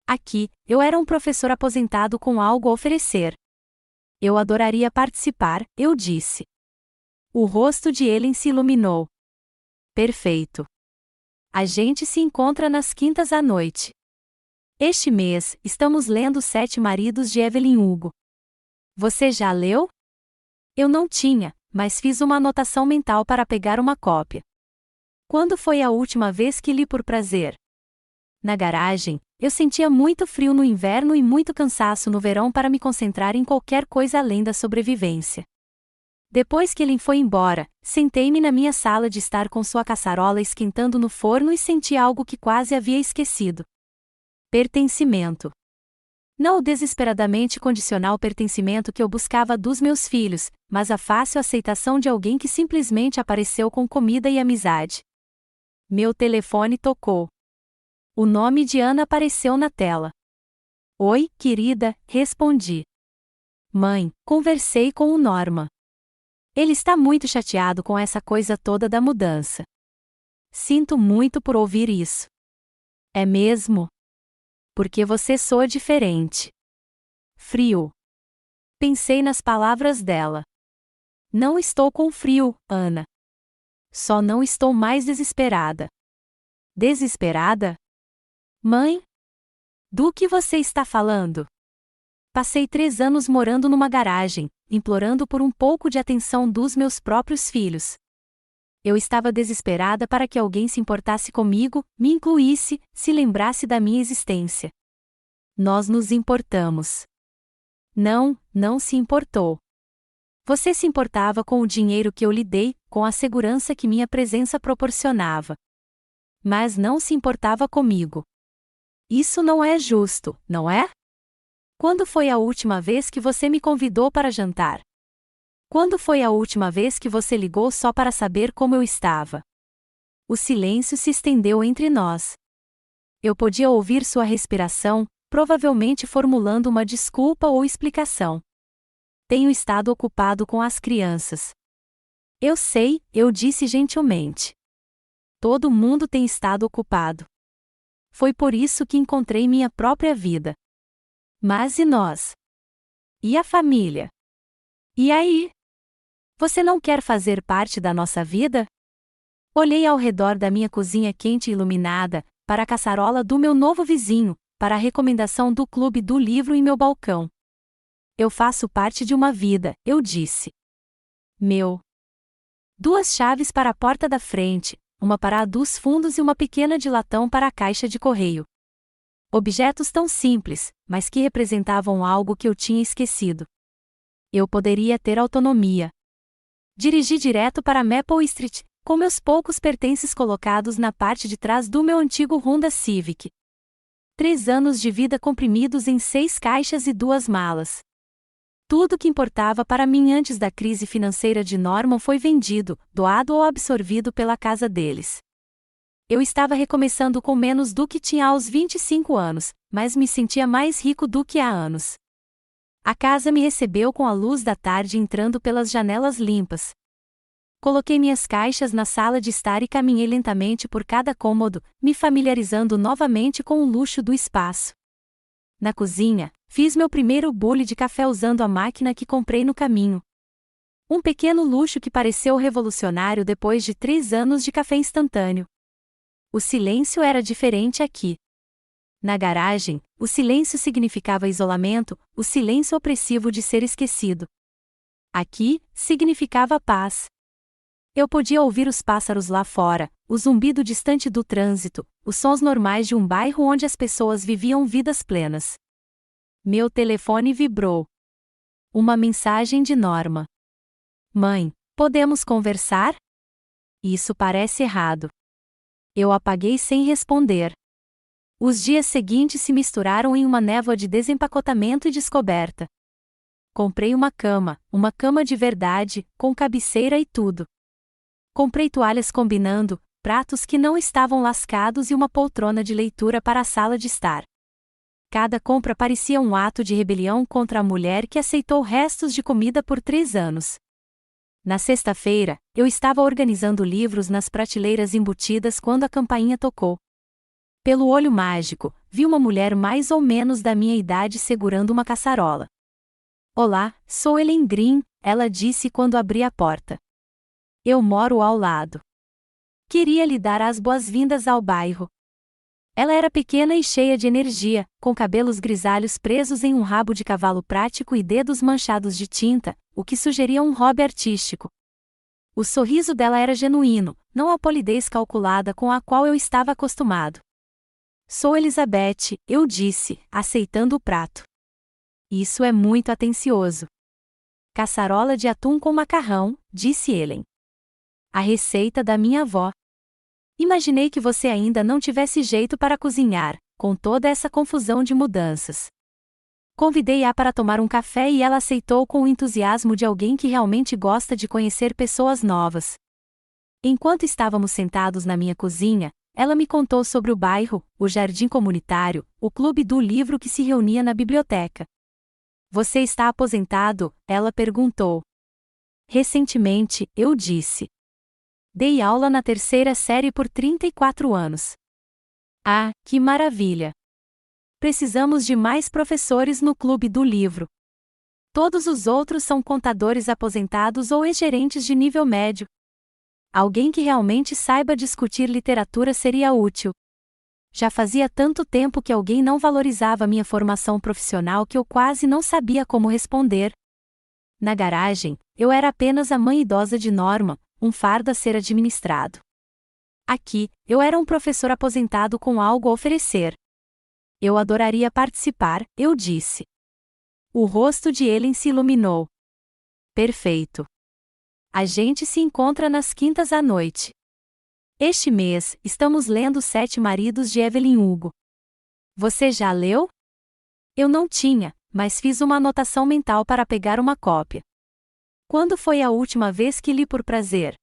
Aqui, eu era um professor aposentado com algo a oferecer. Eu adoraria participar, eu disse. O rosto de Ellen se iluminou. Perfeito. A gente se encontra nas quintas à noite. Este mês, estamos lendo Os 7 Maridos de Evelyn Hugo. Você já leu? Eu não tinha, mas fiz uma anotação mental para pegar uma cópia. Quando foi a última vez que li por prazer? Na garagem, eu sentia muito frio no inverno e muito cansaço no verão para me concentrar em qualquer coisa além da sobrevivência. Depois que ele foi embora, sentei-me na minha sala de estar com sua caçarola esquentando no forno e senti algo que quase havia esquecido. Pertencimento. Não o desesperadamente condicional pertencimento que eu buscava dos meus filhos, mas a fácil aceitação de alguém que simplesmente apareceu com comida e amizade. Meu telefone tocou. O nome de Ana apareceu na tela. Oi, querida, respondi. Mãe, conversei com o Norman. Ele está muito chateado com essa coisa toda da mudança. Sinto muito por ouvir isso. É mesmo? Porque você soa diferente. Frio. Pensei nas palavras dela. Não estou com frio, Ana. Só não estou mais desesperada. Desesperada? Mãe? Do que você está falando? Passei 3 anos morando numa garagem, implorando por um pouco de atenção dos meus próprios filhos. Eu estava desesperada para que alguém se importasse comigo, me incluísse, se lembrasse da minha existência. Nós nos importamos. Não se importou. Você se importava com o dinheiro que eu lhe dei, com a segurança que minha presença proporcionava. Mas não se importava comigo. Isso não é justo, não é? Quando foi a última vez que você me convidou para jantar? Quando foi a última vez que você ligou só para saber como eu estava? O silêncio se estendeu entre nós. Eu podia ouvir sua respiração, provavelmente formulando uma desculpa ou explicação. Tenho estado ocupado com as crianças. Eu sei, eu disse gentilmente. Todo mundo tem estado ocupado. Foi por isso que encontrei minha própria vida. Mas e nós? E a família? E aí? Você não quer fazer parte da nossa vida? Olhei ao redor da minha cozinha quente e iluminada, para a caçarola do meu novo vizinho, para a recomendação do clube do livro em meu balcão. Eu faço parte de uma vida, eu disse. Meu. 2 chaves para a porta da frente, uma para a dos fundos e uma pequena de latão para a caixa de correio. Objetos tão simples, mas que representavam algo que eu tinha esquecido. Eu poderia ter autonomia. Dirigi direto para Maple Street, com meus poucos pertences colocados na parte de trás do meu antigo Honda Civic. 3 anos de vida comprimidos em 6 caixas e 2 malas. Tudo que importava para mim antes da crise financeira de Norman foi vendido, doado ou absorvido pela casa deles. Eu estava recomeçando com menos do que tinha aos 25 anos, mas me sentia mais rico do que há anos. A casa me recebeu com a luz da tarde entrando pelas janelas limpas. Coloquei minhas caixas na sala de estar e caminhei lentamente por cada cômodo, me familiarizando novamente com o luxo do espaço. Na cozinha, fiz meu primeiro bule de café usando a máquina que comprei no caminho. Um pequeno luxo que pareceu revolucionário depois de 3 anos de café instantâneo. O silêncio era diferente aqui. Na garagem, o silêncio significava isolamento, o silêncio opressivo de ser esquecido. Aqui, significava paz. Eu podia ouvir os pássaros lá fora, o zumbido distante do trânsito, os sons normais de um bairro onde as pessoas viviam vidas plenas. Meu telefone vibrou. Uma mensagem de Norma. Mãe, podemos conversar? Isso parece errado. Eu apaguei sem responder. Os dias seguintes se misturaram em uma névoa de desempacotamento e descoberta. Comprei uma cama de verdade, com cabeceira e tudo. Comprei toalhas combinando, pratos que não estavam lascados e uma poltrona de leitura para a sala de estar. Cada compra parecia um ato de rebelião contra a mulher que aceitou restos de comida por 3 anos. Na sexta-feira, eu estava organizando livros nas prateleiras embutidas quando a campainha tocou. Pelo olho mágico, vi uma mulher mais ou menos da minha idade segurando uma caçarola. Olá, sou Ellen Green, ela disse quando abri a porta. Eu moro ao lado. Queria lhe dar as boas-vindas ao bairro. Ela era pequena e cheia de energia, com cabelos grisalhos presos em um rabo de cavalo prático e dedos manchados de tinta, o que sugeria um hobby artístico. O sorriso dela era genuíno, não a polidez calculada com a qual eu estava acostumado. Sou Elizabeth, eu disse, aceitando o prato. Isso é muito atencioso. Caçarola de atum com macarrão, disse Ellen. A receita da minha avó. Imaginei que você ainda não tivesse jeito para cozinhar, com toda essa confusão de mudanças. Convidei-a para tomar um café e ela aceitou com o entusiasmo de alguém que realmente gosta de conhecer pessoas novas. Enquanto estávamos sentados na minha cozinha, ela me contou sobre o bairro, o jardim comunitário, o clube do livro que se reunia na biblioteca. Você está aposentado? Ela perguntou. Recentemente, eu disse. Dei aula na 3ª série por 34 anos. Ah, que maravilha! Precisamos de mais professores no clube do livro. Todos os outros são contadores aposentados ou ex-gerentes de nível médio. Alguém que realmente saiba discutir literatura seria útil. Já fazia tanto tempo que alguém não valorizava minha formação profissional que eu quase não sabia como responder. Na garagem, eu era apenas a mãe idosa de Norma, um fardo a ser administrado. Aqui, eu era um professor aposentado com algo a oferecer. Eu adoraria participar, eu disse. O rosto de Ellen se iluminou. Perfeito. A gente se encontra nas quintas à noite. Este mês, estamos lendo Os 7 Maridos de Evelyn Hugo. Você já leu? Eu não tinha, mas fiz uma anotação mental para pegar uma cópia. Quando foi a última vez que li por prazer?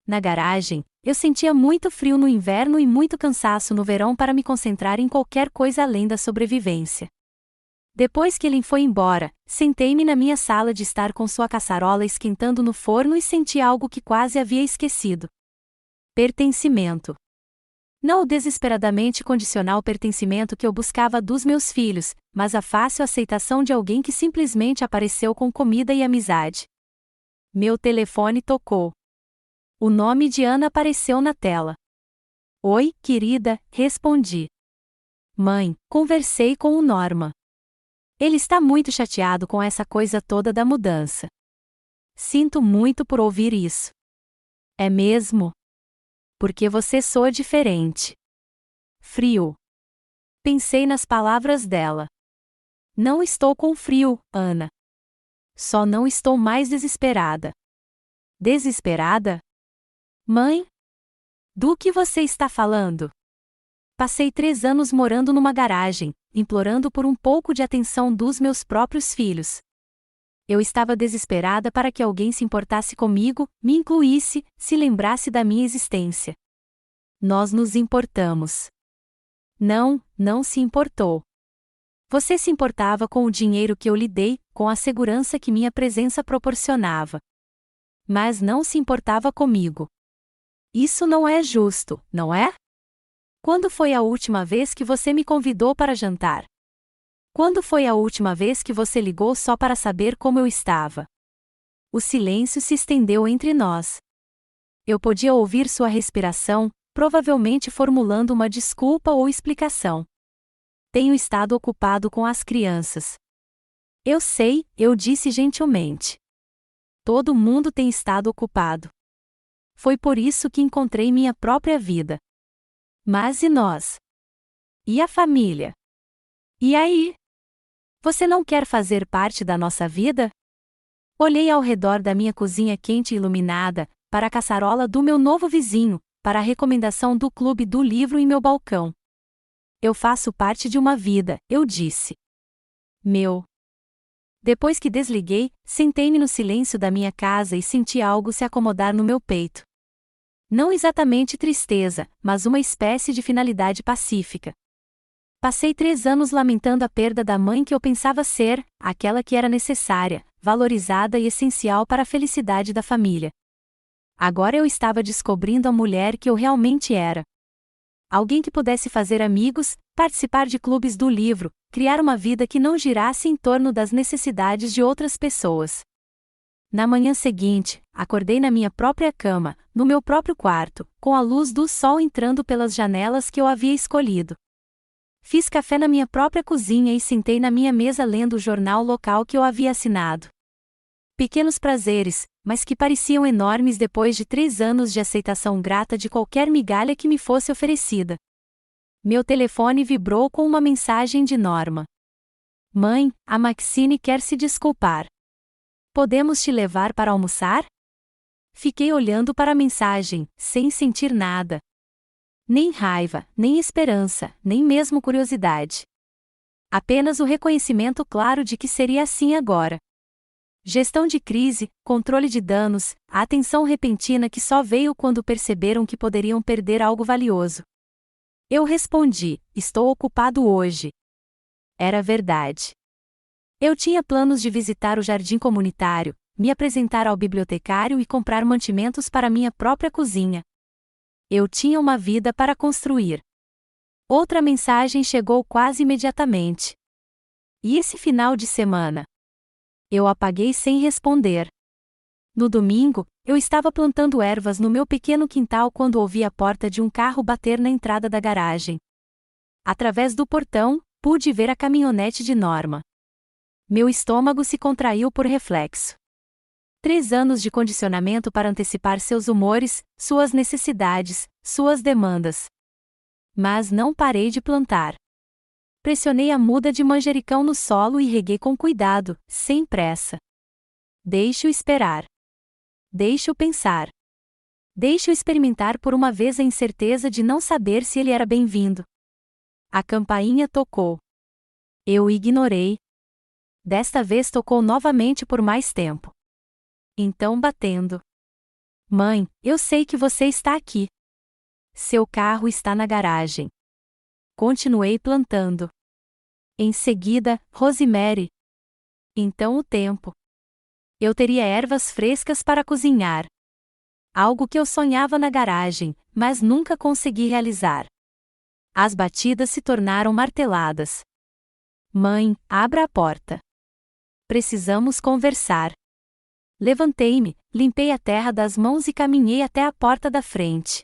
Na garagem, eu sentia muito frio no inverno e muito cansaço no verão para me concentrar em qualquer coisa além da sobrevivência. Depois que ele foi embora, sentei-me na minha sala de estar com sua caçarola esquentando no forno e senti algo que quase havia esquecido. Pertencimento. Não o desesperadamente condicional pertencimento que eu buscava dos meus filhos, mas a fácil aceitação de alguém que simplesmente apareceu com comida e amizade. Meu telefone tocou. O nome de Ana apareceu na tela. Oi, querida, respondi. Mãe, conversei com o Norman. Ele está muito chateado com essa coisa toda da mudança. Sinto muito por ouvir isso. É mesmo? Porque você soa diferente. Frio. Pensei nas palavras dela. Não estou com frio, Ana. Só não estou mais desesperada. Desesperada? Mãe? Do que você está falando? Passei 3 anos morando numa garagem, implorando por um pouco de atenção dos meus próprios filhos. Eu estava desesperada para que alguém se importasse comigo, me incluísse, se lembrasse da minha existência. Nós nos importamos. Não, não se importou. Você se importava com o dinheiro que eu lhe dei, com a segurança que minha presença proporcionava. Mas não se importava comigo. Isso não é justo, não é? Quando foi a última vez que você me convidou para jantar? Quando foi a última vez que você ligou só para saber como eu estava? O silêncio se estendeu entre nós. Eu podia ouvir sua respiração, provavelmente formulando uma desculpa ou explicação. Tenho estado ocupado com as crianças. Eu sei, eu disse gentilmente. Todo mundo tem estado ocupado. Foi por isso que encontrei minha própria vida. Mas e nós? E a família? E aí? Você não quer fazer parte da nossa vida? Olhei ao redor da minha cozinha quente e iluminada, para a caçarola do meu novo vizinho, para a recomendação do clube do livro em meu balcão. Eu faço parte de uma vida, eu disse. Meu. Depois que desliguei, sentei-me no silêncio da minha casa e senti algo se acomodar no meu peito. Não exatamente tristeza, mas uma espécie de finalidade pacífica. Passei 3 anos lamentando a perda da mãe que eu pensava ser, aquela que era necessária, valorizada e essencial para a felicidade da família. Agora eu estava descobrindo a mulher que eu realmente era. Alguém que pudesse fazer amigos, participar de clubes do livro, criar uma vida que não girasse em torno das necessidades de outras pessoas. Na manhã seguinte, acordei na minha própria cama, no meu próprio quarto, com a luz do sol entrando pelas janelas que eu havia escolhido. Fiz café na minha própria cozinha e sentei na minha mesa lendo o jornal local que eu havia assinado. Pequenos prazeres, mas que pareciam enormes depois de 3 anos de aceitação grata de qualquer migalha que me fosse oferecida. Meu telefone vibrou com uma mensagem de Norma. Mãe, a Maxine quer se desculpar. Podemos te levar para almoçar? Fiquei olhando para a mensagem, sem sentir nada. Nem raiva, nem esperança, nem mesmo curiosidade. Apenas o reconhecimento claro de que seria assim agora. Gestão de crise, controle de danos, a atenção repentina que só veio quando perceberam que poderiam perder algo valioso. Eu respondi, estou ocupado hoje. Era verdade. Eu tinha planos de visitar o jardim comunitário, me apresentar ao bibliotecário e comprar mantimentos para minha própria cozinha. Eu tinha uma vida para construir. Outra mensagem chegou quase imediatamente. E esse final de semana? Eu apaguei sem responder. No domingo, eu estava plantando ervas no meu pequeno quintal quando ouvi a porta de um carro bater na entrada da garagem. Através do portão, pude ver a caminhonete de Norma. Meu estômago se contraiu por reflexo. 3 anos de condicionamento para antecipar seus humores, suas necessidades, suas demandas. Mas não parei de plantar. Pressionei a muda de manjericão no solo e reguei com cuidado, sem pressa. Deixe-o esperar. Deixe-o pensar. Deixe-o experimentar por uma vez a incerteza de não saber se ele era bem-vindo. A campainha tocou. Eu ignorei. Desta vez tocou novamente por mais tempo. Então batendo. Mãe, eu sei que você está aqui. Seu carro está na garagem. Continuei plantando. Em seguida, Rosemary. Então o tempo. Eu teria ervas frescas para cozinhar. Algo que eu sonhava na garagem, mas nunca consegui realizar. As batidas se tornaram marteladas. Mãe, abra a porta. Precisamos conversar. Levantei-me, limpei a terra das mãos e caminhei até a porta da frente.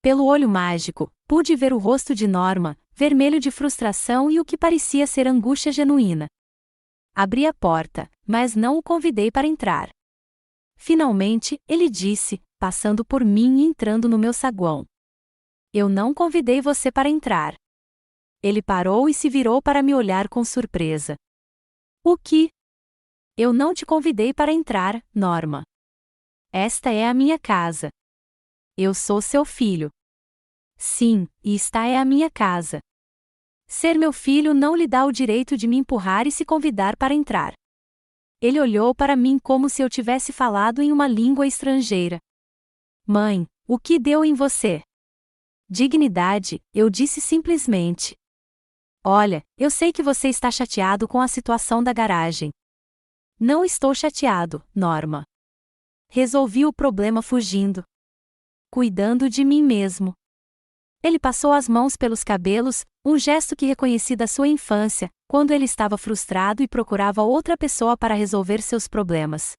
Pelo olho mágico, pude ver o rosto de Norma, vermelho de frustração e o que parecia ser angústia genuína. Abri a porta, mas não o convidei para entrar. Finalmente, ele disse, passando por mim e entrando no meu saguão. Eu não convidei você para entrar. Ele parou e se virou para me olhar com surpresa. O que? Eu não te convidei para entrar, Norma. Esta é a minha casa. Eu sou seu filho. Sim, e esta é a minha casa. Ser meu filho não lhe dá o direito de me empurrar e se convidar para entrar. Ele olhou para mim como se eu tivesse falado em uma língua estrangeira. Mãe, o que deu em você? Dignidade, eu disse simplesmente. Olha, eu sei que você está chateado com a situação da garagem. Não estou chateado, Norma. Resolvi o problema fugindo. Cuidando de mim mesmo. Ele passou as mãos pelos cabelos, um gesto que reconheci da sua infância, quando ele estava frustrado e procurava outra pessoa para resolver seus problemas.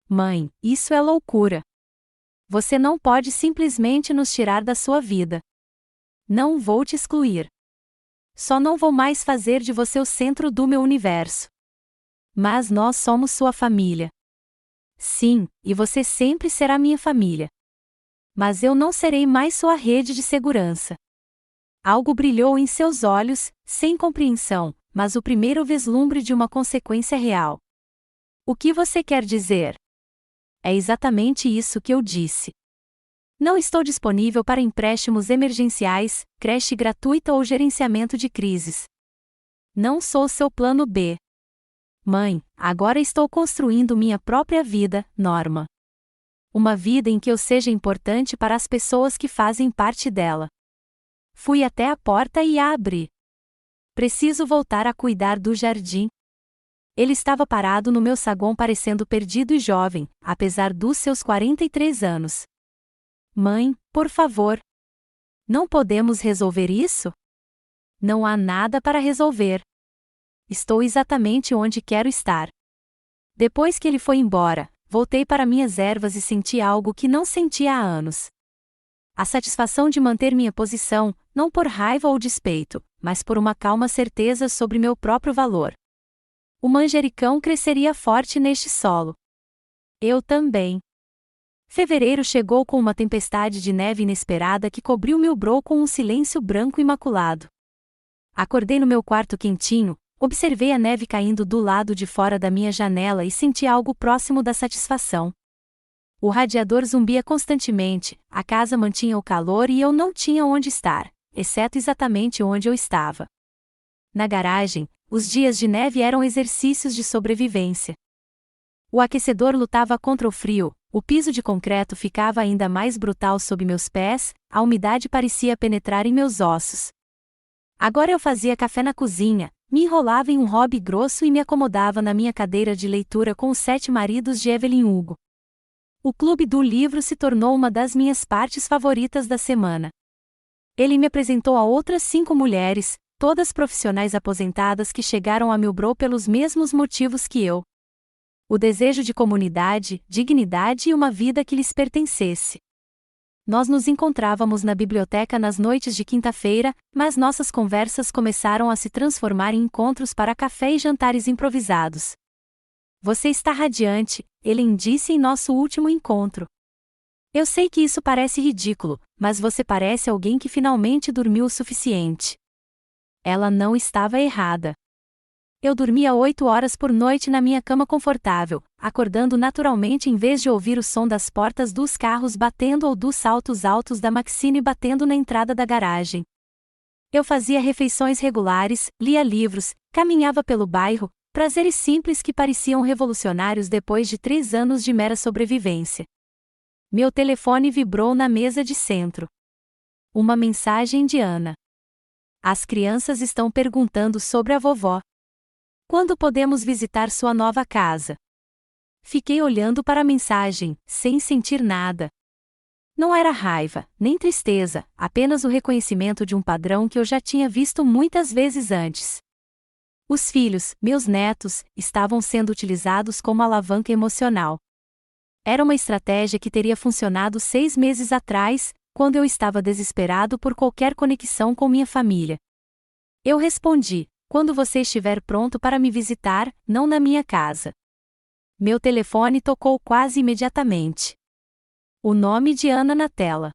Mãe, isso é loucura. Você não pode simplesmente nos tirar da sua vida. Não vou te excluir. Só não vou mais fazer de você o centro do meu universo. Mas nós somos sua família. Sim, e você sempre será minha família. Mas eu não serei mais sua rede de segurança. Algo brilhou em seus olhos, sem compreensão, mas o primeiro vislumbre de uma consequência real. O que você quer dizer? É exatamente isso que eu disse. Não estou disponível para empréstimos emergenciais, creche gratuita ou gerenciamento de crises. Não sou seu plano B. Mãe, agora estou construindo minha própria vida, Norma. Uma vida em que eu seja importante para as pessoas que fazem parte dela. Fui até a porta e a abri. Preciso voltar a cuidar do jardim. Ele estava parado no meu saguão parecendo perdido e jovem, apesar dos seus 43 anos. Mãe, por favor. Não podemos resolver isso? Não há nada para resolver. Estou exatamente onde quero estar. Depois que ele foi embora, voltei para minhas ervas e senti algo que não sentia há anos. A satisfação de manter minha posição, não por raiva ou despeito, mas por uma calma certeza sobre meu próprio valor. O manjericão cresceria forte neste solo. Eu também. Fevereiro chegou com uma tempestade de neve inesperada que cobriu Millbrow com um silêncio branco imaculado. Acordei no meu quarto quentinho, observei a neve caindo do lado de fora da minha janela e senti algo próximo da satisfação. O radiador zumbia constantemente, a casa mantinha o calor e eu não tinha onde estar, exceto exatamente onde eu estava. Na garagem, os dias de neve eram exercícios de sobrevivência. O aquecedor lutava contra o frio, o piso de concreto ficava ainda mais brutal sob meus pés, a umidade parecia penetrar em meus ossos. Agora eu fazia café na cozinha, me enrolava em um hobby grosso e me acomodava na minha cadeira de leitura com os 7 maridos de Evelyn Hugo. O clube do livro se tornou uma das minhas partes favoritas da semana. Ele me apresentou a outras 5 mulheres, todas profissionais aposentadas que chegaram a Millbrow pelos mesmos motivos que eu. O desejo de comunidade, dignidade e uma vida que lhes pertencesse. Nós nos encontrávamos na biblioteca nas noites de quinta-feira, mas nossas conversas começaram a se transformar em encontros para café e jantares improvisados. Você está radiante, Ellen disse em nosso último encontro. Eu sei que isso parece ridículo, mas você parece alguém que finalmente dormiu o suficiente. Ela não estava errada. Eu dormia 8 horas por noite na minha cama confortável, acordando naturalmente em vez de ouvir o som das portas dos carros batendo ou dos saltos altos da Maxine batendo na entrada da garagem. Eu fazia refeições regulares, lia livros, caminhava pelo bairro, prazeres simples que pareciam revolucionários depois de 3 anos de mera sobrevivência. Meu telefone vibrou na mesa de centro. Uma mensagem de Ana. As crianças estão perguntando sobre a vovó. Quando podemos visitar sua nova casa? Fiquei olhando para a mensagem, sem sentir nada. Não era raiva, nem tristeza, apenas o reconhecimento de um padrão que eu já tinha visto muitas vezes antes. Os filhos, meus netos, estavam sendo utilizados como alavanca emocional. Era uma estratégia que teria funcionado 6 meses atrás, quando eu estava desesperado por qualquer conexão com minha família. Eu respondi: quando você estiver pronto para me visitar, não na minha casa. Meu telefone tocou quase imediatamente. O nome de Ana na tela.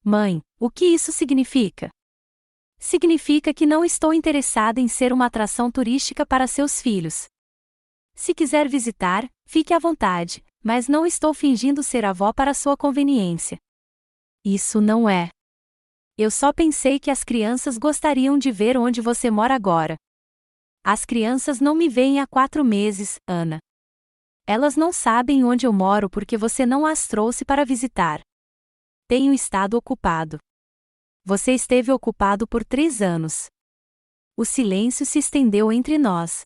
Mãe, o que isso significa? Significa que não estou interessada em ser uma atração turística para seus filhos. Se quiser visitar, fique à vontade, mas não estou fingindo ser avó para sua conveniência. Isso não é. Eu só pensei que as crianças gostariam de ver onde você mora agora. As crianças não me veem há 4 meses, Ana. Elas não sabem onde eu moro porque você não as trouxe para visitar. Tenho estado ocupado. Você esteve ocupado por 3 anos. O silêncio se estendeu entre nós.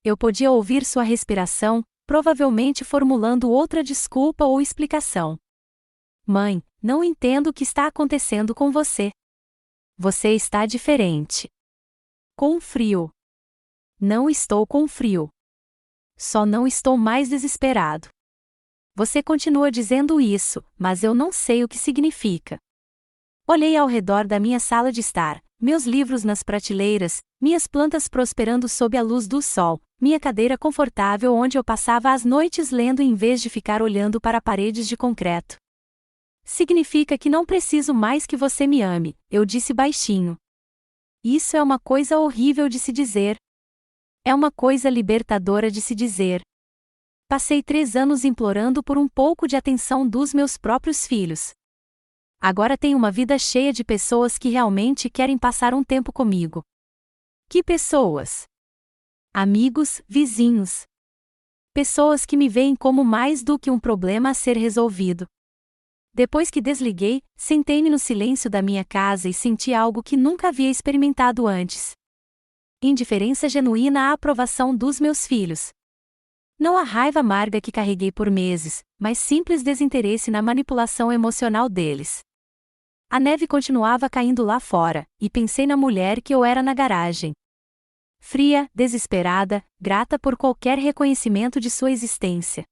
Eu podia ouvir sua respiração, provavelmente formulando outra desculpa ou explicação. Mãe, não entendo o que está acontecendo com você. Você está diferente. Com frio. Não estou com frio. Só não estou mais desesperado. Você continua dizendo isso, mas eu não sei o que significa. Olhei ao redor da minha sala de estar, meus livros nas prateleiras, minhas plantas prosperando sob a luz do sol, minha cadeira confortável onde eu passava as noites lendo em vez de ficar olhando para paredes de concreto. Significa que não preciso mais que você me ame, eu disse baixinho. Isso é uma coisa horrível de se dizer. É uma coisa libertadora de se dizer. Passei 3 anos implorando por um pouco de atenção dos meus próprios filhos. Agora tenho uma vida cheia de pessoas que realmente querem passar um tempo comigo. Que pessoas? Amigos, vizinhos. Pessoas que me veem como mais do que um problema a ser resolvido. Depois que desliguei, sentei-me no silêncio da minha casa e senti algo que nunca havia experimentado antes. Indiferença genuína à aprovação dos meus filhos. Não a raiva amarga que carreguei por meses, mas simples desinteresse na manipulação emocional deles. A neve continuava caindo lá fora, e pensei na mulher que eu era na garagem. Fria, desesperada, grata por qualquer reconhecimento de sua existência.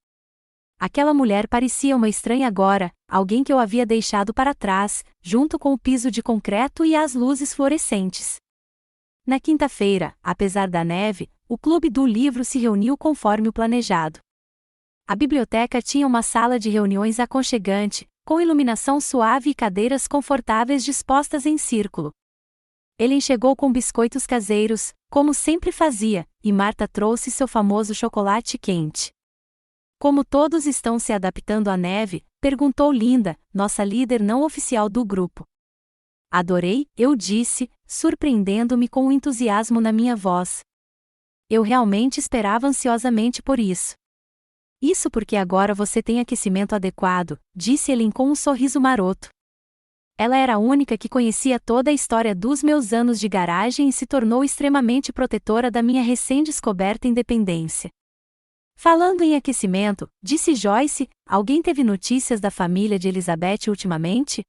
Aquela mulher parecia uma estranha agora, alguém que eu havia deixado para trás, junto com o piso de concreto e as luzes fluorescentes. Na quinta-feira, apesar da neve, o clube do livro se reuniu conforme o planejado. A biblioteca tinha uma sala de reuniões aconchegante, com iluminação suave e cadeiras confortáveis dispostas em círculo. Ele chegou com biscoitos caseiros, como sempre fazia, e Marta trouxe seu famoso chocolate quente. Como todos estão se adaptando à neve? Perguntou Linda, nossa líder não oficial do grupo. Adorei, eu disse, surpreendendo-me com o entusiasmo na minha voz. Eu realmente esperava ansiosamente por isso. Isso porque agora você tem aquecimento adequado, disse Ellen com um sorriso maroto. Ela era a única que conhecia toda a história dos meus anos de garagem e se tornou extremamente protetora da minha recém-descoberta independência. Falando em aquecimento, disse Joyce, alguém teve notícias da família de Elizabeth ultimamente?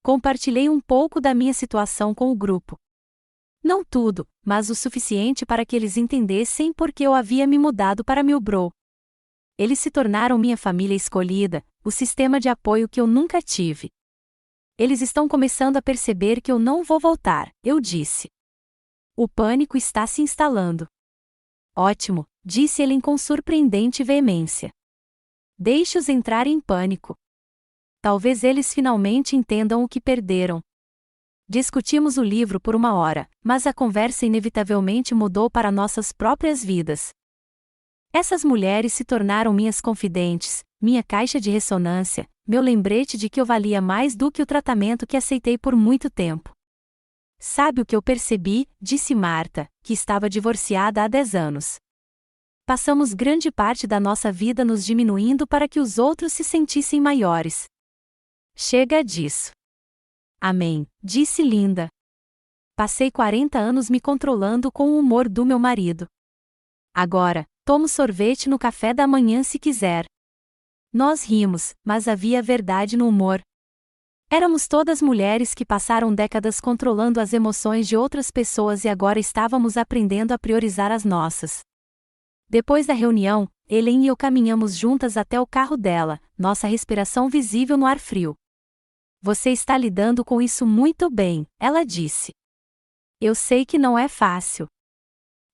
Compartilhei um pouco da minha situação com o grupo. Não tudo, mas o suficiente para que eles entendessem por que eu havia me mudado para Millbrow. Eles se tornaram minha família escolhida, o sistema de apoio que eu nunca tive. Eles estão começando a perceber que eu não vou voltar, eu disse. O pânico está se instalando. Ótimo, disse ele com surpreendente veemência. Deixe-os entrar em pânico. Talvez eles finalmente entendam o que perderam. Discutimos o livro por 1 hora, mas a conversa inevitavelmente mudou para nossas próprias vidas. Essas mulheres se tornaram minhas confidentes, minha caixa de ressonância, meu lembrete de que eu valia mais do que o tratamento que aceitei por muito tempo. Sabe o que eu percebi? Disse Marta, que estava divorciada há 10 anos. Passamos grande parte da nossa vida nos diminuindo para que os outros se sentissem maiores. Chega disso. Amém, disse Linda. Passei 40 anos me controlando com o humor do meu marido. Agora, tomo sorvete no café da manhã se quiser. Nós rimos, mas havia verdade no humor. Éramos todas mulheres que passaram décadas controlando as emoções de outras pessoas e agora estávamos aprendendo a priorizar as nossas. Depois da reunião, Ellen e eu caminhamos juntas até o carro dela, nossa respiração visível no ar frio. Você está lidando com isso muito bem, ela disse. Eu sei que não é fácil.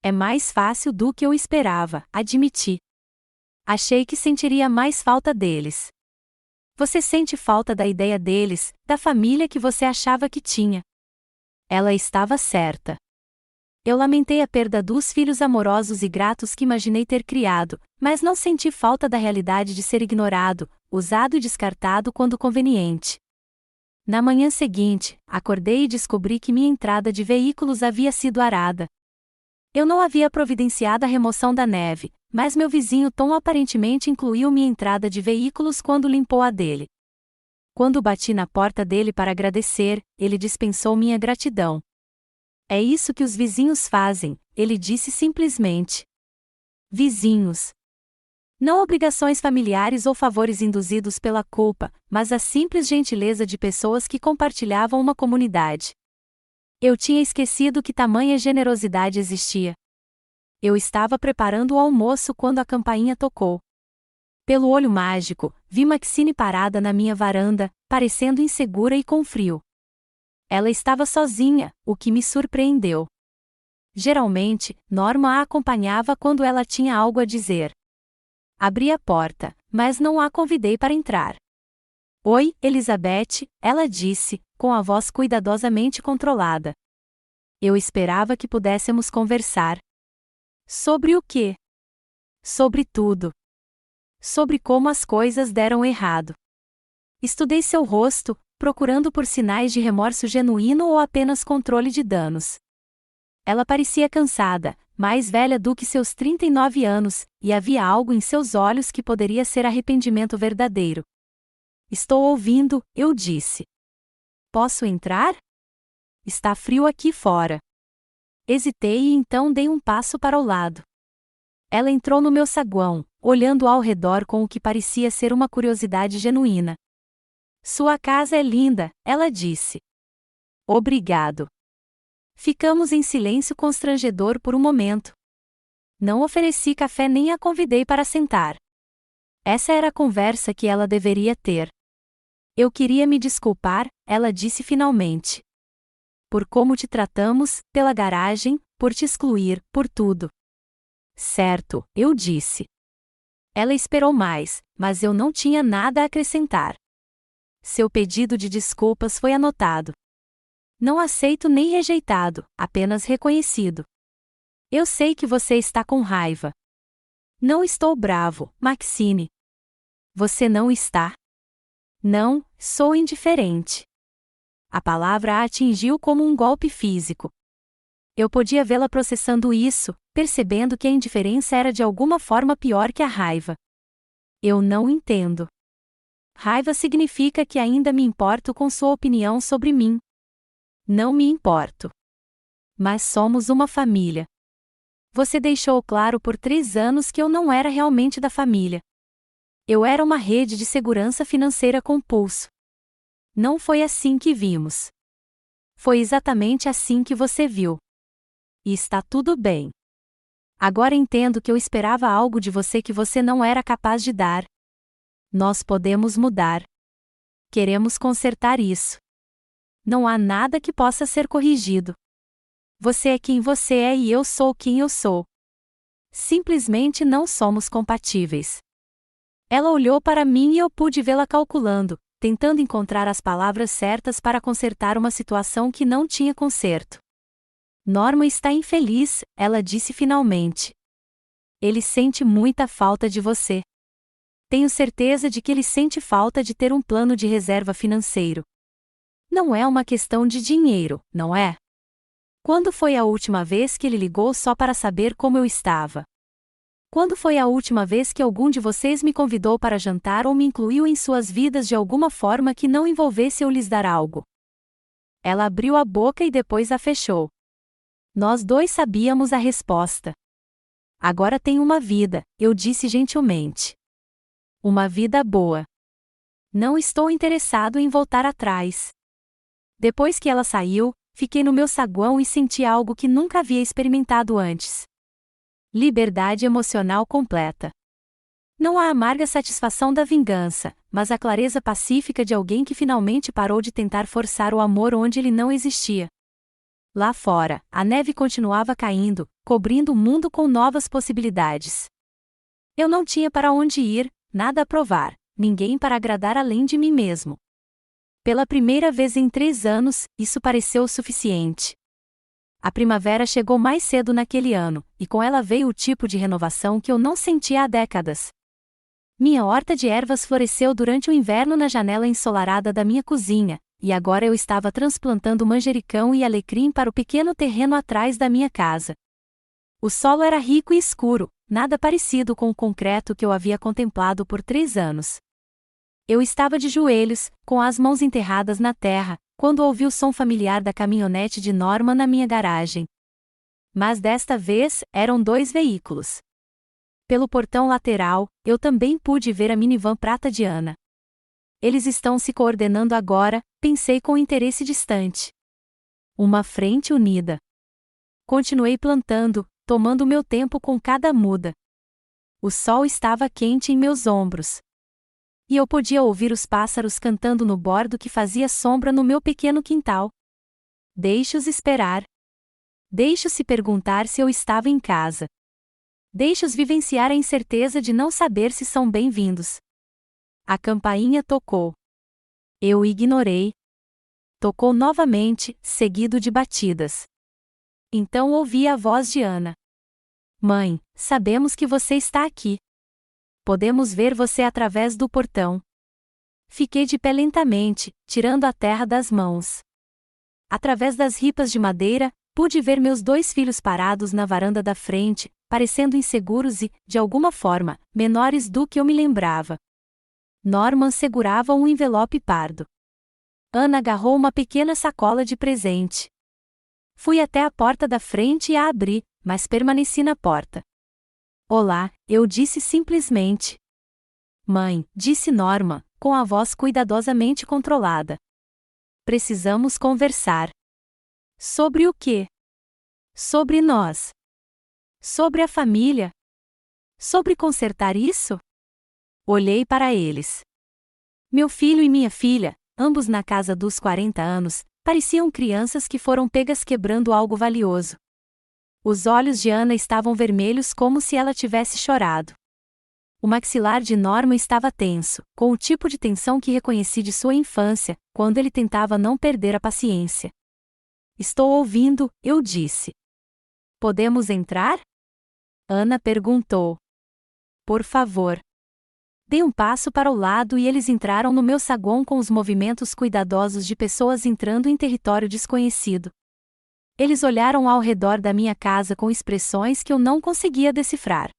É mais fácil do que eu esperava, admiti. Achei que sentiria mais falta deles. Você sente falta da ideia deles, da família que você achava que tinha. Ela estava certa. Eu lamentei a perda dos filhos amorosos e gratos que imaginei ter criado, mas não senti falta da realidade de ser ignorado, usado e descartado quando conveniente. Na manhã seguinte, acordei e descobri que minha entrada de veículos havia sido arada. Eu não havia providenciado a remoção da neve, mas meu vizinho Tom aparentemente incluiu minha entrada de veículos quando limpou a dele. Quando bati na porta dele para agradecer, ele dispensou minha gratidão. É isso que os vizinhos fazem, ele disse simplesmente. Vizinhos. Não obrigações familiares ou favores induzidos pela culpa, mas a simples gentileza de pessoas que compartilhavam uma comunidade. Eu tinha esquecido que tamanha generosidade existia. Eu estava preparando o almoço quando a campainha tocou. Pelo olho mágico, vi Maxine parada na minha varanda, parecendo insegura e com frio. Ela estava sozinha, o que me surpreendeu. Geralmente, Norma a acompanhava quando ela tinha algo a dizer. Abri a porta, mas não a convidei para entrar. Oi, Elizabeth, ela disse, com a voz cuidadosamente controlada. Eu esperava que pudéssemos conversar. Sobre o quê? Sobre tudo. Sobre como as coisas deram errado. Estudei seu rosto, procurando por sinais de remorso genuíno ou apenas controle de danos. Ela parecia cansada, mais velha do que seus 39 anos, e havia algo em seus olhos que poderia ser arrependimento verdadeiro. Estou ouvindo, eu disse. Posso entrar? Está frio aqui fora. Hesitei e então dei um passo para o lado. Ela entrou no meu saguão, olhando ao redor com o que parecia ser uma curiosidade genuína. Sua casa é linda, ela disse. Obrigado. Ficamos em silêncio constrangedor por um momento. Não ofereci café nem a convidei para sentar. Essa era a conversa que ela deveria ter. Eu queria me desculpar, ela disse finalmente. Por como te tratamos, pela garagem, por te excluir, por tudo. Certo, eu disse. Ela esperou mais, mas eu não tinha nada a acrescentar. Seu pedido de desculpas foi anotado. Não aceito nem rejeitado, apenas reconhecido. Eu sei que você está com raiva. Não estou bravo, Maxine. Você não está? Não, sou indiferente. A palavra a atingiu como um golpe físico. Eu podia vê-la processando isso, percebendo que a indiferença era de alguma forma pior que a raiva. Eu não entendo. Raiva significa que ainda me importo com sua opinião sobre mim. Não me importo. Mas somos uma família. Você deixou claro por 3 anos que eu não era realmente da família. Eu era uma rede de segurança financeira com pulso. Não foi assim que vimos. Foi exatamente assim que você viu. E está tudo bem. Agora entendo que eu esperava algo de você que você não era capaz de dar. Nós podemos mudar. Queremos consertar isso. Não há nada que possa ser corrigido. Você é quem você é e eu sou quem eu sou. Simplesmente não somos compatíveis. Ela olhou para mim e eu pude vê-la calculando, tentando encontrar as palavras certas para consertar uma situação que não tinha conserto. Norma está infeliz, ela disse finalmente. Ele sente muita falta de você. Tenho certeza de que ele sente falta de ter um plano de reserva financeiro. Não é uma questão de dinheiro, não é? Quando foi a última vez que ele ligou só para saber como eu estava? Quando foi a última vez que algum de vocês me convidou para jantar ou me incluiu em suas vidas de alguma forma que não envolvesse eu lhes dar algo? Ela abriu a boca e depois a fechou. Nós dois sabíamos a resposta. Agora tenho uma vida, eu disse gentilmente. Uma vida boa. Não estou interessado em voltar atrás. Depois que ela saiu, fiquei no meu saguão e senti algo que nunca havia experimentado antes. Liberdade emocional completa. Não a amarga satisfação da vingança, mas a clareza pacífica de alguém que finalmente parou de tentar forçar o amor onde ele não existia. Lá fora, a neve continuava caindo, cobrindo o mundo com novas possibilidades. Eu não tinha para onde ir, nada a provar, ninguém para agradar além de mim mesmo. Pela primeira vez em 3 anos, isso pareceu o suficiente. A primavera chegou mais cedo naquele ano, e com ela veio o tipo de renovação que eu não sentia há décadas. Minha horta de ervas floresceu durante o inverno na janela ensolarada da minha cozinha, e agora eu estava transplantando manjericão e alecrim para o pequeno terreno atrás da minha casa. O solo era rico e escuro, nada parecido com o concreto que eu havia contemplado por 3 anos. Eu estava de joelhos, com as mãos enterradas na terra, quando ouvi o som familiar da caminhonete de Norman na minha garagem. Mas desta vez, eram 2 veículos. Pelo portão lateral, eu também pude ver a minivan prata de Ana. Eles estão se coordenando agora, pensei com interesse distante. Uma frente unida. Continuei plantando, tomando meu tempo com cada muda. O sol estava quente em meus ombros. E eu podia ouvir os pássaros cantando no bordo que fazia sombra no meu pequeno quintal. Deixe-os esperar. Deixe-se perguntar se eu estava em casa. Deixe-os vivenciar a incerteza de não saber se são bem-vindos. A campainha tocou. Eu ignorei. Tocou novamente, seguido de batidas. Então ouvi a voz de Ana. Mãe, sabemos que você está aqui. Podemos ver você através do portão. Fiquei de pé lentamente, tirando a terra das mãos. Através das ripas de madeira, pude ver meus 2 filhos parados na varanda da frente, parecendo inseguros e, de alguma forma, menores do que eu me lembrava. Norman segurava um envelope pardo. Ana agarrou uma pequena sacola de presente. Fui até a porta da frente e a abri, mas permaneci na porta. Olá, eu disse simplesmente. Mãe, disse Norman, com a voz cuidadosamente controlada. Precisamos conversar. Sobre o quê? Sobre nós. Sobre a família. Sobre consertar isso? Olhei para eles. Meu filho e minha filha, ambos na casa dos 40 anos, pareciam crianças que foram pegas quebrando algo valioso. Os olhos de Ana estavam vermelhos como se ela tivesse chorado. O maxilar de Norman estava tenso, com o tipo de tensão que reconheci de sua infância, quando ele tentava não perder a paciência. Estou ouvindo, eu disse. Podemos entrar? Ana perguntou. Por favor. Dei um passo para o lado e eles entraram no meu saguão com os movimentos cuidadosos de pessoas entrando em território desconhecido. Eles olharam ao redor da minha casa com expressões que eu não conseguia decifrar.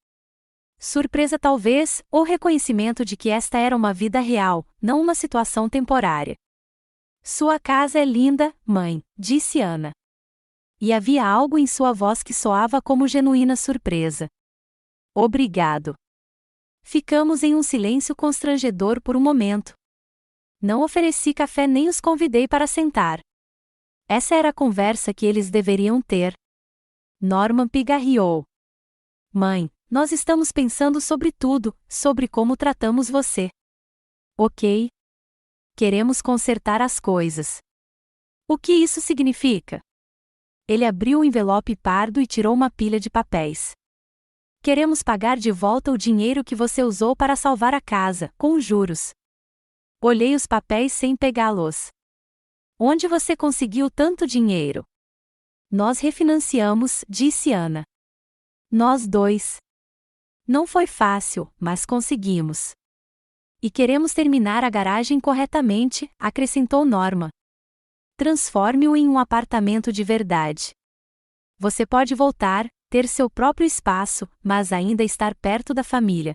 Surpresa talvez, ou reconhecimento de que esta era uma vida real, não uma situação temporária. Sua casa é linda, mãe, disse Ana. E havia algo em sua voz que soava como genuína surpresa. Obrigado. Ficamos em um silêncio constrangedor por um momento. Não ofereci café nem os convidei para sentar. Essa era a conversa que eles deveriam ter. Norman pigarreou. Mãe, nós estamos pensando sobre tudo, sobre como tratamos você. Ok. Queremos consertar as coisas. O que isso significa? Ele abriu o envelope pardo e tirou uma pilha de papéis. Queremos pagar de volta o dinheiro que você usou para salvar a casa, com juros. Olhei os papéis sem pegá-los. Onde você conseguiu tanto dinheiro? Nós refinanciamos, disse Ana. Nós 2. Não foi fácil, mas conseguimos. E queremos terminar a garagem corretamente, acrescentou Norma. Transforme-o em um apartamento de verdade. Você pode voltar, ter seu próprio espaço, mas ainda estar perto da família.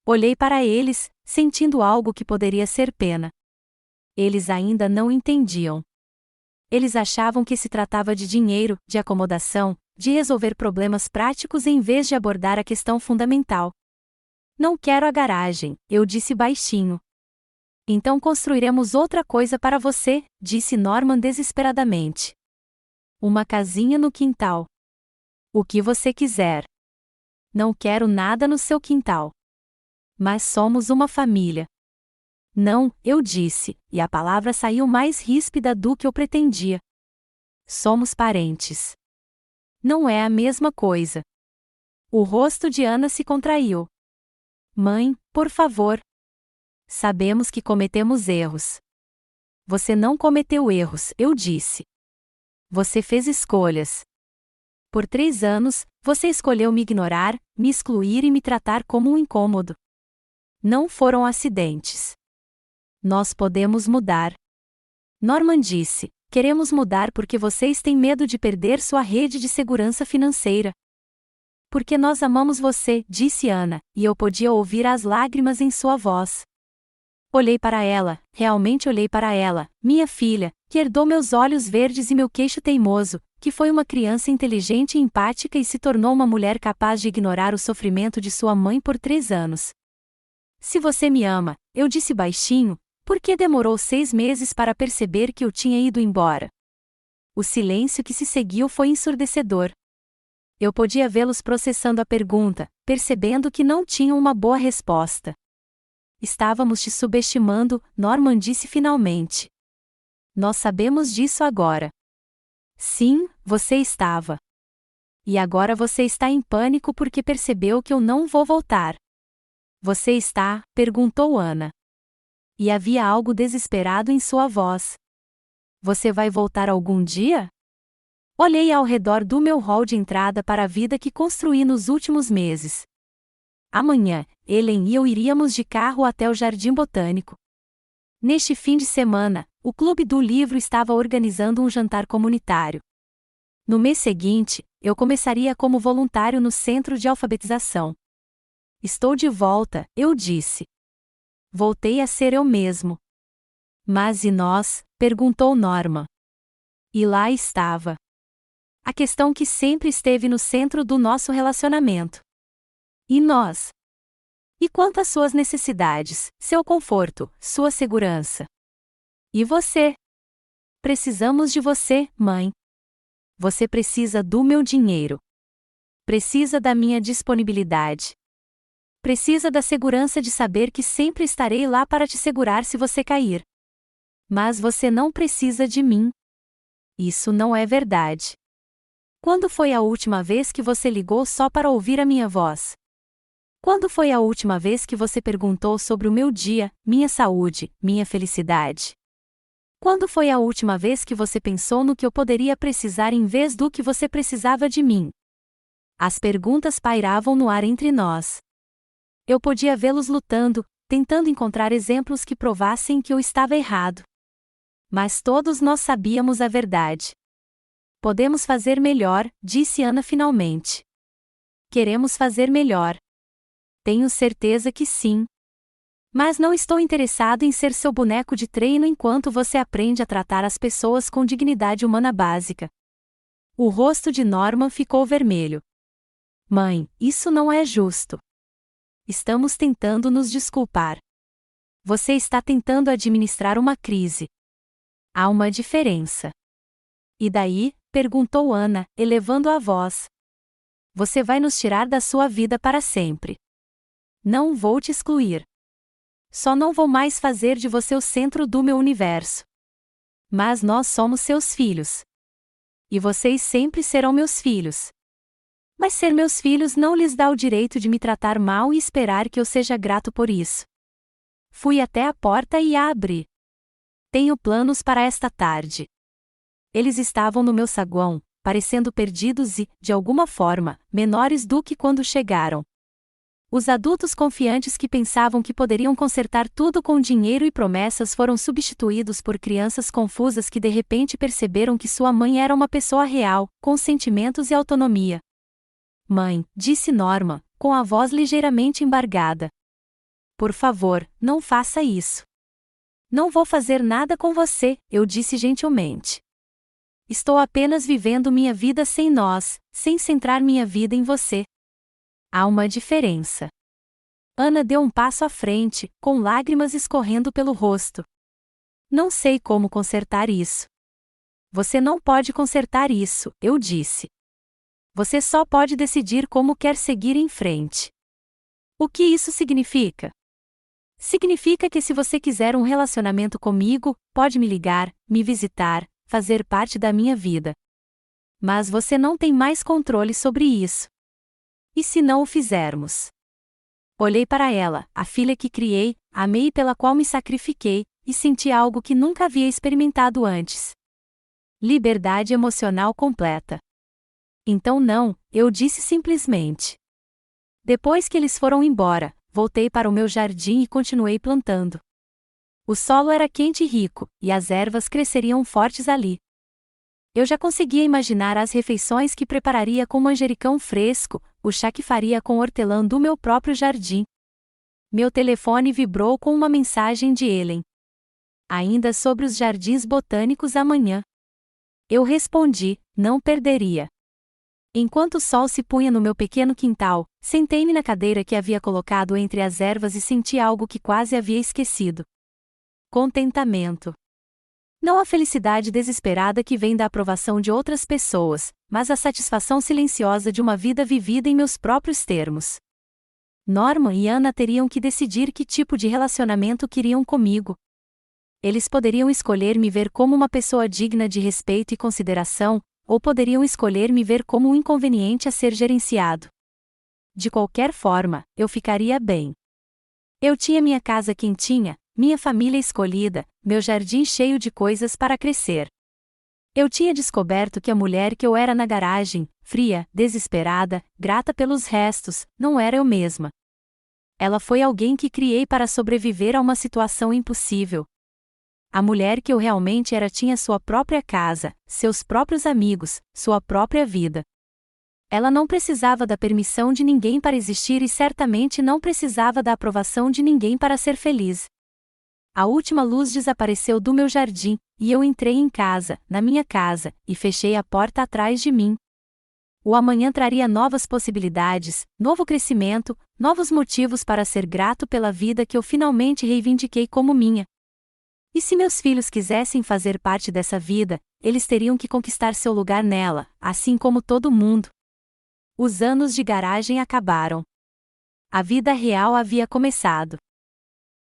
Olhei para eles, sentindo algo que poderia ser pena. Eles ainda não entendiam. Eles achavam que se tratava de dinheiro, de acomodação, de resolver problemas práticos em vez de abordar a questão fundamental. Não quero a garagem, eu disse baixinho. Então construiremos outra coisa para você, disse Norman desesperadamente. Uma casinha no quintal. O que você quiser. Não quero nada no seu quintal. Mas somos uma família. Não, eu disse, e a palavra saiu mais ríspida do que eu pretendia. Somos parentes. Não é a mesma coisa. O rosto de Ana se contraiu. Mãe, por favor. Sabemos que cometemos erros. Você não cometeu erros, eu disse. Você fez escolhas. Por 3 anos, você escolheu me ignorar, me excluir e me tratar como um incômodo. Não foram acidentes. Nós podemos mudar. Norman disse: queremos mudar porque vocês têm medo de perder sua rede de segurança financeira. Porque nós amamos você, disse Ana, e eu podia ouvir as lágrimas em sua voz. Olhei para ela, realmente olhei para ela, minha filha, que herdou meus olhos verdes e meu queixo teimoso, que foi uma criança inteligente e empática e se tornou uma mulher capaz de ignorar o sofrimento de sua mãe por 3 anos. Se você me ama, eu disse baixinho, por que demorou 6 meses para perceber que eu tinha ido embora? O silêncio que se seguiu foi ensurdecedor. Eu podia vê-los processando a pergunta, percebendo que não tinham uma boa resposta. Estávamos te subestimando, Norman disse finalmente. Nós sabemos disso agora. Sim, você estava. E agora você está em pânico porque percebeu que eu não vou voltar. Você está? Perguntou Ana. E havia algo desesperado em sua voz. Você vai voltar algum dia? Olhei ao redor do meu hall de entrada para a vida que construí nos últimos meses. Amanhã, Helen e eu iríamos de carro até o Jardim Botânico. Neste fim de semana, o Clube do Livro estava organizando um jantar comunitário. No mês seguinte, eu começaria como voluntário no centro de alfabetização. Estou de volta, eu disse. Voltei a ser eu mesmo. Mas e nós? Perguntou Norma. E lá estava. A questão que sempre esteve no centro do nosso relacionamento. E nós? E quanto às suas necessidades, seu conforto, sua segurança? E você? Precisamos de você, mãe. Você precisa do meu dinheiro. Precisa da minha disponibilidade. Precisa da segurança de saber que sempre estarei lá para te segurar se você cair. Mas você não precisa de mim. Isso não é verdade. Quando foi a última vez que você ligou só para ouvir a minha voz? Quando foi a última vez que você perguntou sobre o meu dia, minha saúde, minha felicidade? Quando foi a última vez que você pensou no que eu poderia precisar em vez do que você precisava de mim? As perguntas pairavam no ar entre nós. Eu podia vê-los lutando, tentando encontrar exemplos que provassem que eu estava errado. Mas todos nós sabíamos a verdade. Podemos fazer melhor, disse Ana finalmente. Queremos fazer melhor. Tenho certeza que sim. Mas não estou interessado em ser seu boneco de treino enquanto você aprende a tratar as pessoas com dignidade humana básica. O rosto de Norman ficou vermelho. Mãe, isso não é justo. Estamos tentando nos desculpar. Você está tentando administrar uma crise. Há uma diferença. E daí? Perguntou Ana, elevando a voz. Você vai nos tirar da sua vida para sempre. Não vou te excluir. Só não vou mais fazer de você o centro do meu universo. Mas nós somos seus filhos. E vocês sempre serão meus filhos. Mas ser meus filhos não lhes dá o direito de me tratar mal e esperar que eu seja grato por isso. Fui até a porta e a abri. Tenho planos para esta tarde. Eles estavam no meu saguão, parecendo perdidos e, de alguma forma, menores do que quando chegaram. Os adultos confiantes que pensavam que poderiam consertar tudo com dinheiro e promessas foram substituídos por crianças confusas que de repente perceberam que sua mãe era uma pessoa real, com sentimentos e autonomia. Mãe, disse Norma, com a voz ligeiramente embargada. Por favor, não faça isso. Não vou fazer nada com você, eu disse gentilmente. Estou apenas vivendo minha vida sem nós, sem centrar minha vida em você. Há uma diferença. Ana deu um passo à frente, com lágrimas escorrendo pelo rosto. Não sei como consertar isso. Você não pode consertar isso, eu disse. Você só pode decidir como quer seguir em frente. O que isso significa? Significa que se você quiser um relacionamento comigo, pode me ligar, me visitar, fazer parte da minha vida. Mas você não tem mais controle sobre isso. E se não o fizermos? Olhei para ela, a filha que criei, amei e pela qual me sacrifiquei, e senti algo que nunca havia experimentado antes. Liberdade emocional completa. Então não, eu disse simplesmente. Depois que eles foram embora, voltei para o meu jardim e continuei plantando. O solo era quente e rico, e as ervas cresceriam fortes ali. Eu já conseguia imaginar as refeições que prepararia com manjericão fresco, o chá que faria com hortelã do meu próprio jardim. Meu telefone vibrou com uma mensagem de Ellen. Ainda sobre os jardins botânicos amanhã. Eu respondi, não perderia. Enquanto o sol se punha no meu pequeno quintal, sentei-me na cadeira que havia colocado entre as ervas e senti algo que quase havia esquecido. Contentamento. Não a felicidade desesperada que vem da aprovação de outras pessoas, mas a satisfação silenciosa de uma vida vivida em meus próprios termos. Norman e Anna teriam que decidir que tipo de relacionamento queriam comigo. Eles poderiam escolher me ver como uma pessoa digna de respeito e consideração, ou poderiam escolher me ver como um inconveniente a ser gerenciado. De qualquer forma, eu ficaria bem. Eu tinha minha casa quentinha, minha família escolhida, meu jardim cheio de coisas para crescer. Eu tinha descoberto que a mulher que eu era na garagem, fria, desesperada, grata pelos restos, não era eu mesma. Ela foi alguém que criei para sobreviver a uma situação impossível. A mulher que eu realmente era tinha sua própria casa, seus próprios amigos, sua própria vida. Ela não precisava da permissão de ninguém para existir e certamente não precisava da aprovação de ninguém para ser feliz. A última luz desapareceu do meu jardim, e eu entrei em casa, na minha casa, e fechei a porta atrás de mim. O amanhã traria novas possibilidades, novo crescimento, novos motivos para ser grato pela vida que eu finalmente reivindiquei como minha. E se meus filhos quisessem fazer parte dessa vida, eles teriam que conquistar seu lugar nela, assim como todo mundo. Os anos de garagem acabaram. A vida real havia começado.